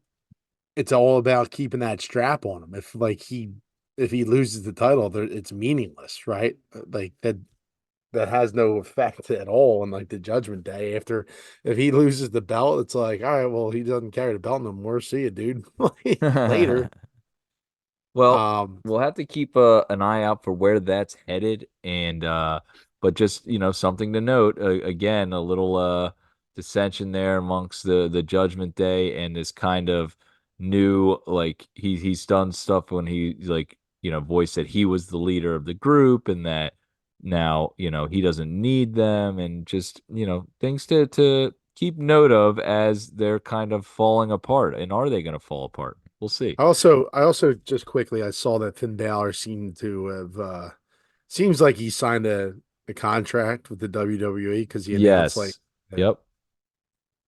it's all about keeping that strap on him. If he loses the title, it's meaningless, right? Like that has no effect at all on like the Judgment Day. After if he loses the belt, it's like, all right, well, he doesn't carry the belt no more. See you, dude. Later. Well, Um, we'll have to keep an eye out for where that's headed, and but just something to note. Again, a little dissension there amongst the Judgment Day and this kind of new, like he's done stuff when he like voiced that he was the leader of the group and that now he doesn't need them, and just things to keep note of as they're kind of falling apart. And are they going to fall apart? We'll see. I also just quickly I saw that Finn Balor seemed to have seems like he signed a contract with the WWE because he announced like Yes. Yep.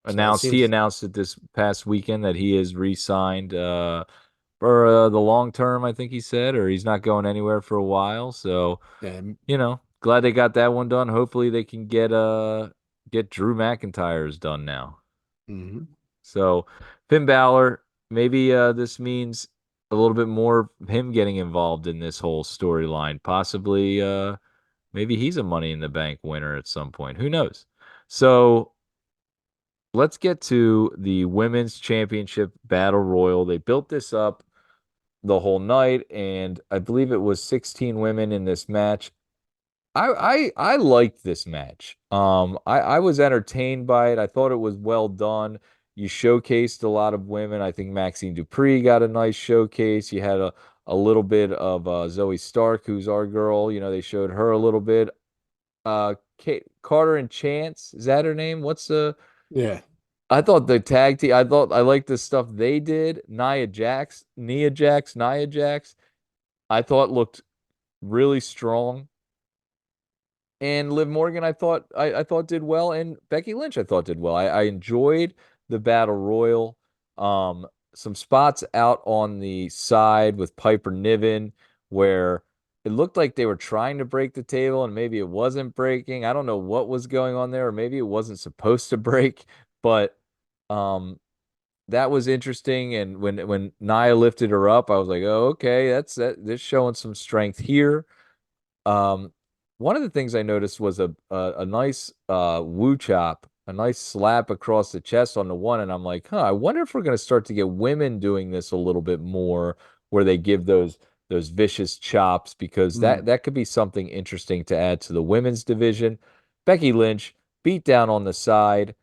so it He seems announced it this past weekend that he is re-signed for the long term, I think he said, or he's not going anywhere for a while. So, yeah, glad they got that one done. Hopefully they can get Drew McIntyre's done now. mhm. So, Finn Balor, maybe this means a little bit more of him getting involved in this whole storyline. Possibly maybe he's a Money in the Bank winner at some point. Who knows? So, let's get to the women's championship battle royal. They built this up the whole night, and I believe it was 16 women in this match. I liked this match. I was entertained by it. I thought it was well done. You showcased a lot of women. I think Maxine Dupree got a nice showcase. You had a little bit of Zoe Stark, who's our girl. They showed her a little bit. Kate Carter and Chance, is that her name? What's the Yeah. I thought the tag team, I thought I liked the stuff they did. Nia Jax, I thought looked really strong. And Liv Morgan, I thought did well, and Becky Lynch, I thought did well. I enjoyed the battle royal. Some spots out on the side with Piper Niven where it looked like they were trying to break the table, and maybe it wasn't breaking. I don't know what was going on there, or maybe it wasn't supposed to break, but um, that was interesting. And when Nia lifted her up, I was like, oh, okay, they're showing some strength here. Um, One of the things I noticed was a nice woo chop, a nice slap across the chest on the one, and I'm like, huh, I wonder if we're going to start to get women doing this a little bit more, where they give those vicious chops, because that could be something interesting to add to the women's division. Becky Lynch beat down on the side.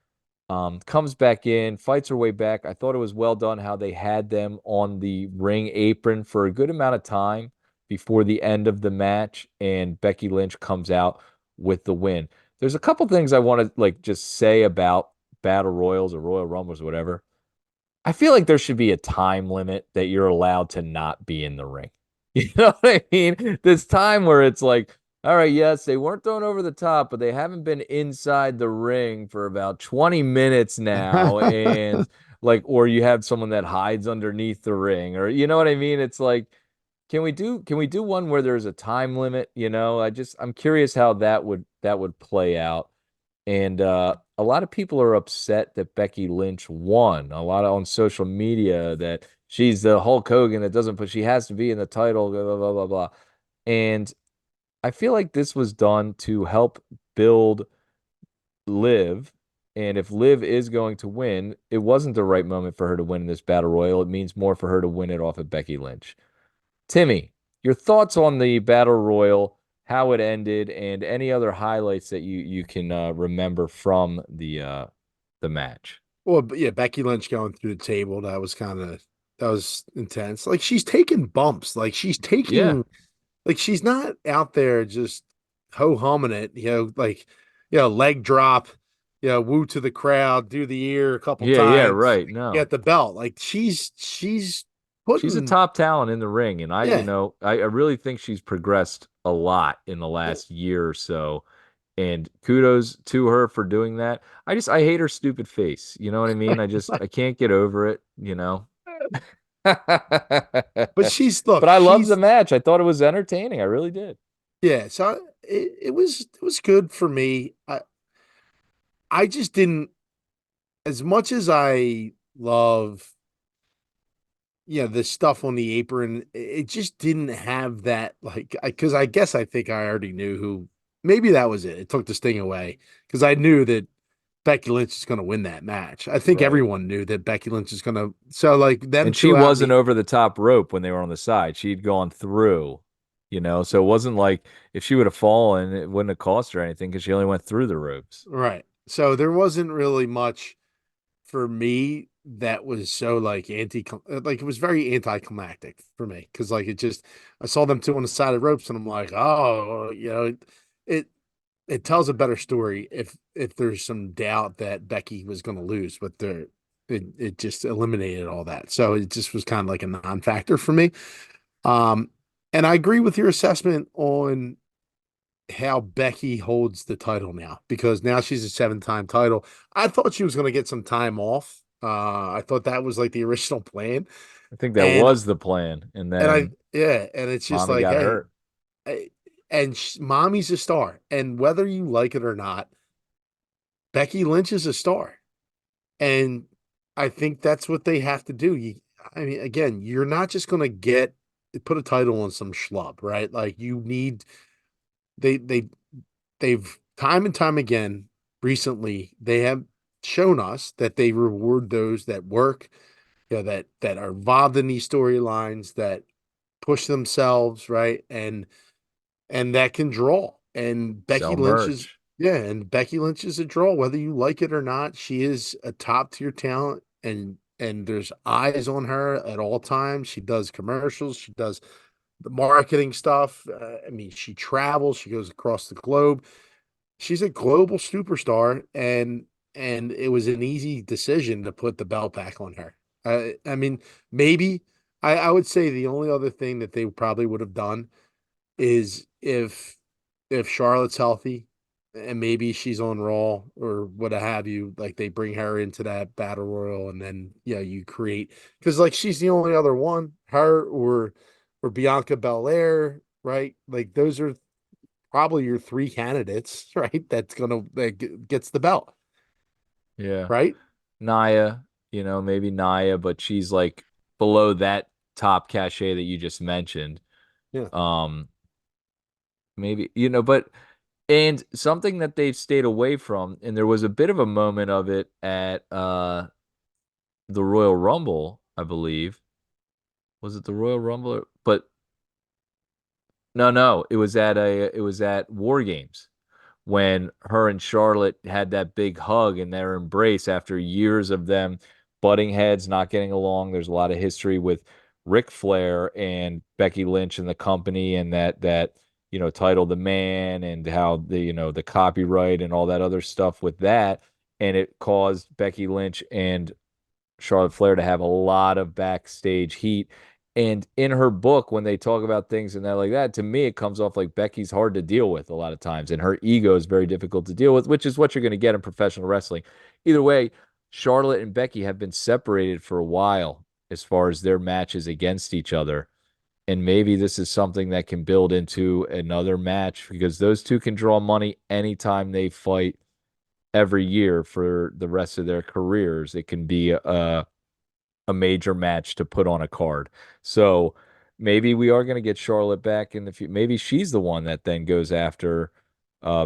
Comes back in, fights her way back. I thought it was well done how they had them on the ring apron for a good amount of time before the end of the match, and Becky Lynch comes out with the win. There's a couple things I want to like just say about Battle Royals or Royal Rumbles or whatever. I feel like there should be a time limit that you're allowed to not be in the ring. You know what I mean? This time where it's like, all right, yes, they weren't thrown over the top, but they haven't been inside the ring for about 20 minutes now. And like, or you have someone that hides underneath the ring, or you know what I mean? It's like, can we do one where there's a time limit? I'm curious how that would play out. And a lot of people are upset that Becky Lynch won. A lot on social media that she's the Hulk Hogan that doesn't put, she has to be in the title, blah, blah, blah, blah, blah. And I feel like this was done to help build Liv. And if Liv is going to win, it wasn't the right moment for her to win in this battle royal. It means more for her to win it off of Becky Lynch. Timmy, your thoughts on the battle royal, how it ended, and any other highlights that you can remember from the match. Well, but yeah, Becky Lynch going through the table, that was intense. Like she's taking bumps. Yeah, Like she's not out there just ho humming it, leg drop, woo to the crowd, do the ear a couple yeah, times, right. No, get the belt. Like she's she's a putting top talent in the ring, and yeah. I really think she's progressed a lot in the last year or so. And kudos to her for doing that. I hate her stupid face. You know what I mean? I can't get over it. But But I loved the match. I thought it was entertaining. I really did. yeah, so it was good for me. I just didn't, as much as I love, the stuff on the apron, it just didn't have that, like, because I guess I think I already knew who, maybe that was it. It took the sting away because I knew that Becky Lynch is going to win that match. I think Right. everyone knew that Becky Lynch is going to, so like them And she two out in wasn't the, over the top rope when they were on the side. She'd gone through. So it wasn't like if she would have fallen, it wouldn't have cost her anything because she only went through the ropes. right. So there wasn't really much for me that was so like it was very anticlimactic for me because like it just I saw them two on the side of the ropes and I'm like, oh, it it tells a better story if there's some doubt that Becky was going to lose, but it just eliminated all that. So it just was kind of like a non-factor for me. Um, and I agree with your assessment on how Becky holds the title now because now she's a 7-time title. I thought she was going to get some time off. I thought that was like the original plan, I think that and was the plan. And then and it's just mommy like, got hey, hurt. mommy's a star, and whether you like it or not, Becky Lynch is a star, and I think that's what they have to do. I mean, again, you're not just going to put a title on some schlub, right? Like you need they they they've time and time again recently they have shown us that they reward those that work, that are involved in these storylines, that push themselves, right, and that can draw. And Sell merch. Becky Lynch is a draw, whether you like it or not. She is a top tier talent, and there's eyes on her at all times. She does commercials, she does the marketing stuff. I mean, she travels, she goes across the globe. She's a global superstar, and it was an easy decision to put the belt back on her. I mean, maybe I would say the only other thing that they probably would have done is if Charlotte's healthy and maybe she's on Raw or what have you, like they bring her into that battle royal and then you create, because like she's the only other one, her or Bianca Belair, right? Like those are probably your three candidates, right? That gets the belt, Yeah. right? Naya, maybe Naya, but she's like below that top cachet that you just mentioned. Yeah. Um, maybe, but and something that they've stayed away from, and there was a bit of a moment of it at the Royal Rumble, I believe. Was it the Royal Rumble? But no, it was at War Games when her and Charlotte had that big hug and their embrace after years of them butting heads, not getting along. There's a lot of history with Ric Flair and Becky Lynch and the company and that title the man and how the copyright and all that other stuff with that. And it caused Becky Lynch and Charlotte Flair to have a lot of backstage heat. And in her book, when they talk about things and that like that, to me, it comes off like Becky's hard to deal with a lot of times, and her ego is very difficult to deal with, which is what you're going to get in professional wrestling. Either way, Charlotte and Becky have been separated for a while as far as their matches against each other. And maybe this is something that can build into another match because those two can draw money anytime they fight every year for the rest of their careers. It can be a major match to put on a card. So maybe we are going to get Charlotte back in the future. Maybe she's the one that then goes after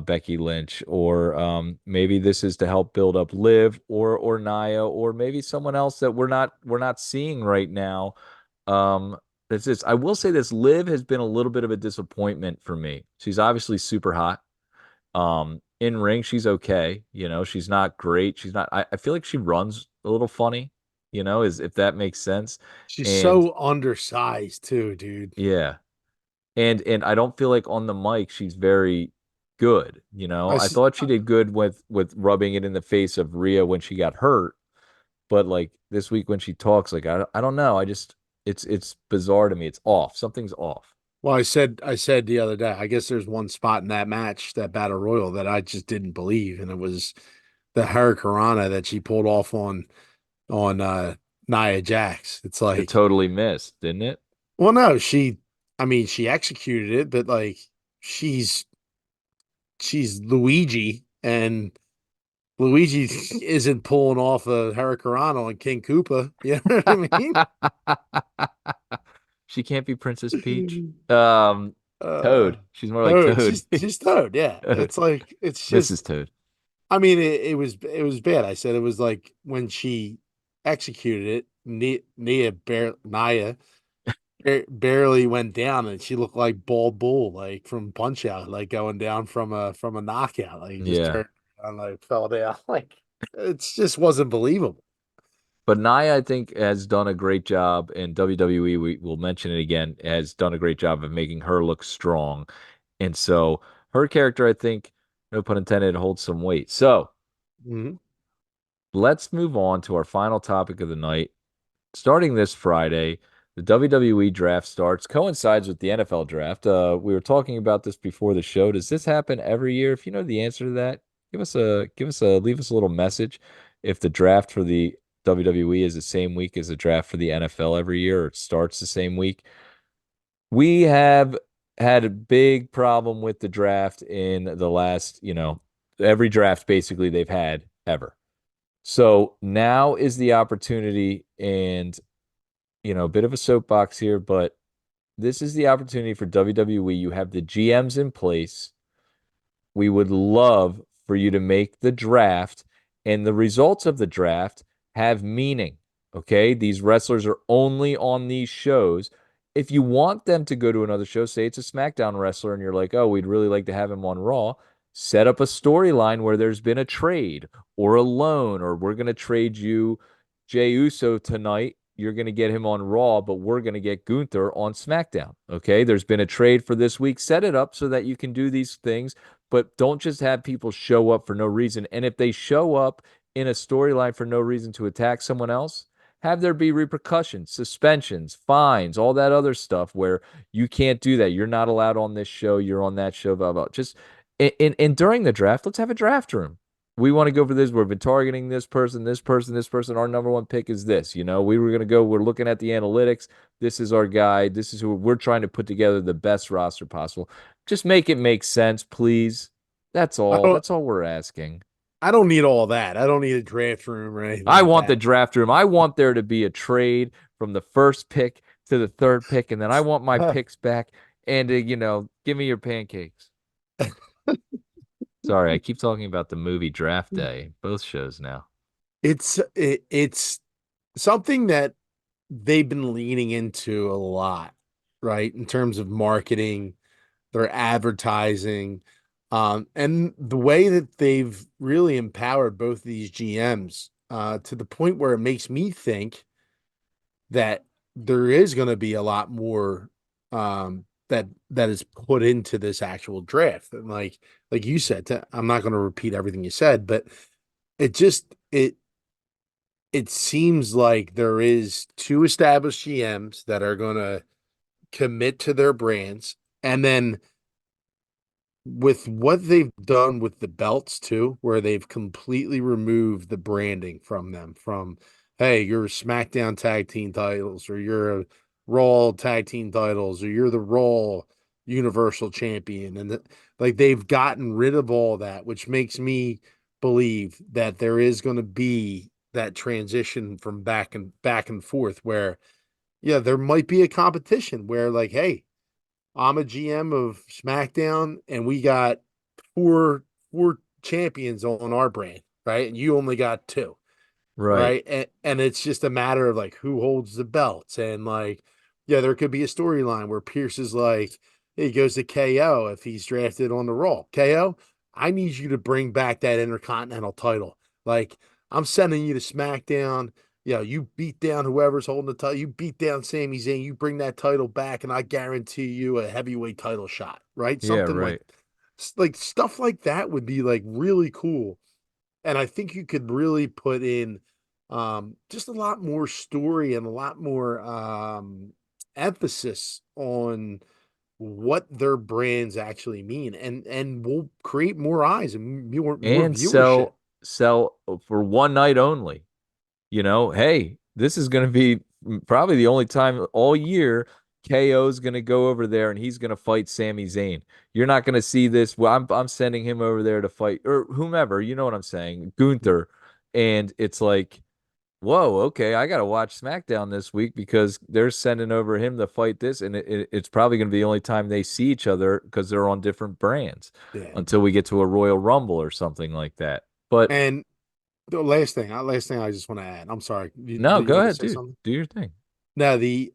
Becky Lynch, or maybe this is to help build up Liv or Nia, or maybe someone else that we're not seeing right now. That's this. I will say this: Liv has been a little bit of a disappointment for me. She's obviously super hot. In ring, she's okay. She's not great. She's not. I feel like she runs a little funny. Is if that makes sense. She's And so undersized too, dude. yeah, and I don't feel like on the mic she's very good. I I s- thought she did good with rubbing it in the face of Rhea when she got hurt, but like this week when she talks, like I don't know. I just it's bizarre to me. It's off. Something's off. well, I said the other day, I guess there's one spot in that match, that battle royal, that I just didn't believe, and it was the Hurricanrana that she pulled off on Nia Jax. It's It like, totally missed, didn't it? well, no, I mean, she executed it, but like she's she's Luigi, and Luigi isn't pulling off a Hurricanrana on King Koopa. You know what I mean? She can't be Princess Peach. Uh, Toad. She's more like Toad, Toad. she's Toad. Yeah, it's like it's Mrs. just. Toad. I mean, it was bad. I said it was like when she executed it, Nia barely went down, and she looked like Bald Bull, like from Punch Out, like going down from a knockout, like just Yeah. turned and like fell down, like it just wasn't believable. But Nia, I think, has done a great job, and WWE, we will mention it again, has done a great job of making her look strong. And so her character, I think, no pun intended, holds some weight. So Mhm. let's move on to our final topic of the night. Starting this Friday, the WWE draft starts, coincides with the NFL draft. We were talking about this before the show. Does this happen every year? If you know the answer to that, leave us a little message. If the draft for the WWE is the same week as the draft for the NFL every year, or it starts the same week. We have had a big problem with the draft in the last, every draft basically they've had ever. So now is the opportunity, and a bit of a soapbox here, but this is the opportunity for WWE. You have the GMs in place. We would love for you to make the draft, and the results of the draft have meaning. Okay. These wrestlers are only on these shows. If you want them to go to another show, say it's a SmackDown wrestler, and you're like, oh, we'd really like to have him on Raw, set up a storyline where there's been a trade or a loan, or we're going to trade you Jey Uso tonight. You're going to get him on Raw, but we're going to get Gunther on SmackDown. Okay. There's been a trade for this week. Set it up so that you can do these things, but don't just have people show up for no reason. And if they show up in a storyline for no reason to attack someone else, have there be repercussions, suspensions, fines, all that other stuff where you can't do that. You're not allowed on this show. You're on that show, blah, blah. Just and during the draft, let's have a draft room. We want to go for this. We've been targeting this person, this person, this person. Our number one pick is this. You know, we were going to go, we're looking at the analytics. This is our guy. This is who we're trying to put together the best roster possible. Just make it make sense, please. That's all. That's all we're asking. I don't need all that. I don't need a draft room or anything. I like want that. the draft room. I want there to be a trade from the first pick to the third pick, and then I want my picks back and you know, give me your pancakes. Sorry, I keep talking about the movie Draft Day, both shows now. It's something that they've been leaning into a lot, right? In terms of marketing, their advertising, and the way that they've really empowered both these GMs to the point where it makes me think that there is going to be a lot more that is put into this actual draft. And like you said, I'm not going to repeat everything you said, but it just it seems like there is two established GMs that are going to commit to their brands, and then with what they've done with the belts too, where they've completely removed the branding from them, from hey, you're SmackDown tag team titles, or you're a Raw tag team titles, or you're the Raw Universal Champion, and like they've gotten rid of all that, which makes me believe that there is going to be that transition from back and forth, where yeah, there might be a competition where like, hey, I'm a GM of SmackDown, and we got four champions on our brand, right? And you only got two, Right. right? And it's just a matter of like who holds the belts, and like, yeah, there could be a storyline where Pierce is like, he goes to KO if he's drafted on the Raw. KO, I need you to bring back that Intercontinental title. Like, I'm sending you to SmackDown. You know, you beat down whoever's holding the title. You beat down Sami Zayn. You bring that title back, and I guarantee you a heavyweight title shot. Right? Yeah, Something right. like stuff like that would be like really cool. And I think you could really put in just a lot more story and a lot more emphasis on what their brands actually mean, and we'll create more eyes and more And viewership. sell for one night only. You know, hey, this is going to be probably the only time all year KO is going to go over there and he's going to fight Sami Zayn. You're not going to see this. Well, I'm sending him over there to fight or whomever. You know what I'm saying, Gunther, and it's like, whoa, okay, I got to watch SmackDown this week because they're sending over him to fight this, and it's probably going to be the only time they see each other because they're on different brands Yeah. until we get to a Royal Rumble or something like that. But And the last thing I just want to add. I'm sorry. no, You go want to ahead, say dude. something? Do your thing. Now the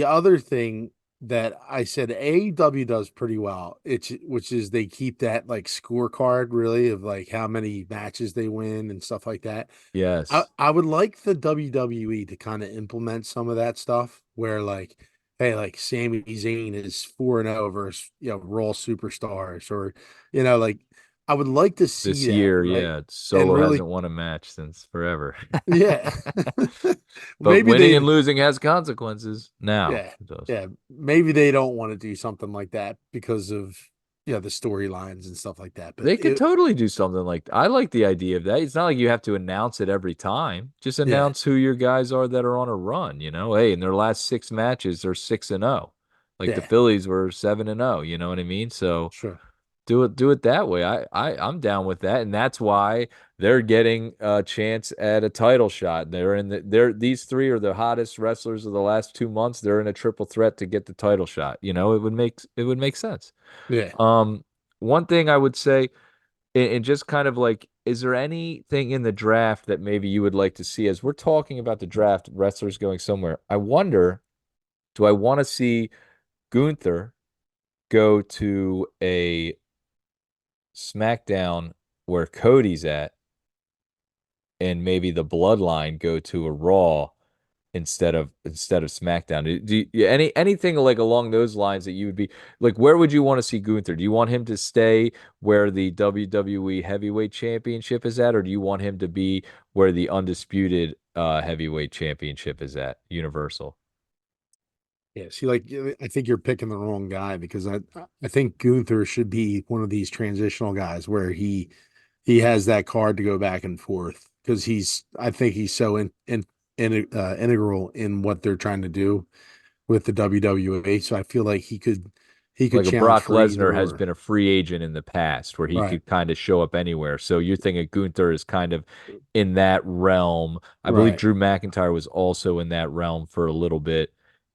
other thing that I said AEW does pretty well, which is they keep that like scorecard really of like how many matches they win and stuff like that. I, Yes. I would like the WWE to kind of implement some of that stuff where like, hey, like Sami Zayn is 4-0 versus Raw superstars, or like I would like to see This that, year, right? yeah, And Solo really, hasn't won a match since forever. yeah. But Maybe winning and they losing has consequences. Now Yeah, it does. yeah. Maybe they don't want to do something like that because of the storylines and stuff like that. But They could totally do something like I like the idea of that. It's not like you have to announce it every time. Just yeah, announce who your guys are that are on a run, you know. Hey, in their last 6 matches, they're 6-0. Like the yeah, Phillies were 7-0, you know what I mean? So sure, do it that way. I'm down with that, and that's why they're getting a chance at a title shot. These three are the hottest wrestlers of the last 2 months. They're in a triple threat to get the title shot. You know, it would make sense. yeah. Um, one thing I would say, and just kind of like, is there anything in the draft that maybe you would like to see as we're talking about the draft, wrestlers going somewhere? I wonder, do I want to see Gunther go to a SmackDown where Cody's at, and maybe the Bloodline go to a Raw instead of SmackDown. Anything like along those lines that you would be like, where would you want to see Gunther? Do you want him to stay where the WWE Heavyweight Championship is at, or do you want him to be where the undisputed Heavyweight Championship is at, Universal? Yeah, see, like I think you're picking the wrong guy because I think Gunther should be one of these transitional guys where he has that card to go back and forth because I think he's so integral in what they're trying to do with the WWE. So I feel like he could Like a challenge Brock for either Lesnar has or. been a free agent in the past where he Right, could kind of show up anywhere. So you're thinking Gunther is kind of in that realm. I believe right. Drew McIntyre was also in that realm for a little bit.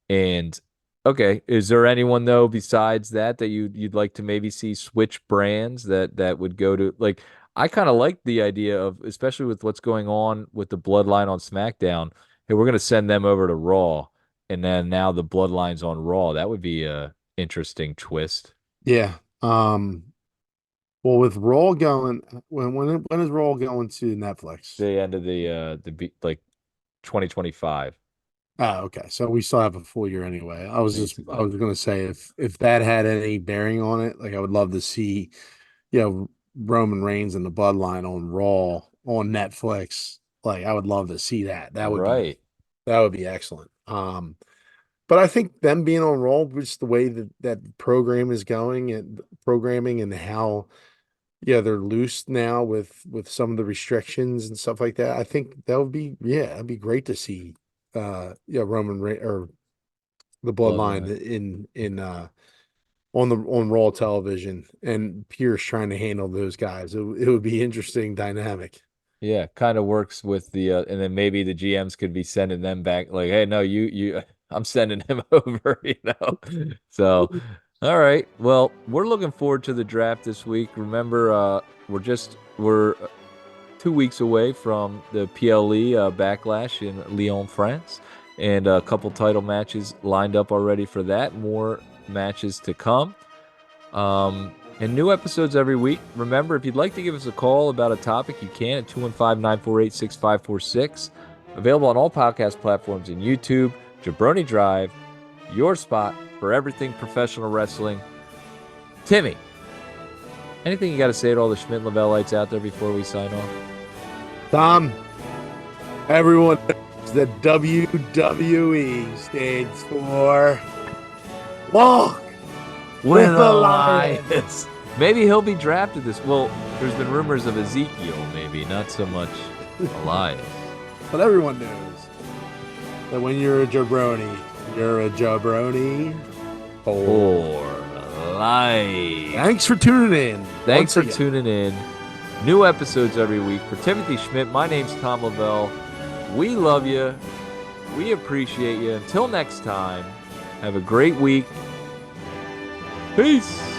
And okay, is there anyone though besides that you'd like to maybe see switch brands that would go to, like, I kind of like the idea of, especially with what's going on with the Bloodline on SmackDown. Hey, we're gonna send them over to Raw, and then now the Bloodline's on Raw. That would be a interesting twist. Yeah. Well, with Raw going, when is Raw going to Netflix? The end of like 2025, Oh, okay. So we still have a full year anyway. I basically. was gonna say if that had any bearing on it, like I would love to see, Roman Reigns and the Bloodline on Raw on Netflix. Like I would love to see that. Right. That would be excellent. But I think them being on Raw, just the way that the program is going and programming and how, yeah, they're loose now with some of the restrictions and stuff like that. I think that would be, yeah, that'd be great to see. Roman or the Bloodline Bloodline. in on Raw television and Pierce trying to handle those guys. It would be interesting dynamic. Yeah, kind of works with the and then maybe the GMs could be sending them back like, hey, no, you I'm sending him over, you know. So, all right. Well, we're looking forward to the draft this week. Remember, we're 2 weeks away from the PLE Backlash in Lyon, France, and a couple title matches lined up already for that. More matches to come. And new episodes every week. Remember, if you'd like to give us a call about a topic, you can at 215-948-6546. Available on all podcast platforms and YouTube. Jabroni Drive, your spot for everything professional wrestling. Timmy, anything you got to say to all the Schmidt and Lavellites out there before we sign off? Tom, everyone knows that WWE stands for Walk with the Lions. Maybe he'll be drafted this. Well, there's been rumors of Ezekiel, maybe, not so much Elias. But everyone knows that when you're a jabroni For life. Thanks for tuning in. Thanks for Once again. tuning in. New episodes every week. For Timothy Schmidt, my name's Tom Lavelle. We love you. We appreciate you. Until next time, have a great week. Peace.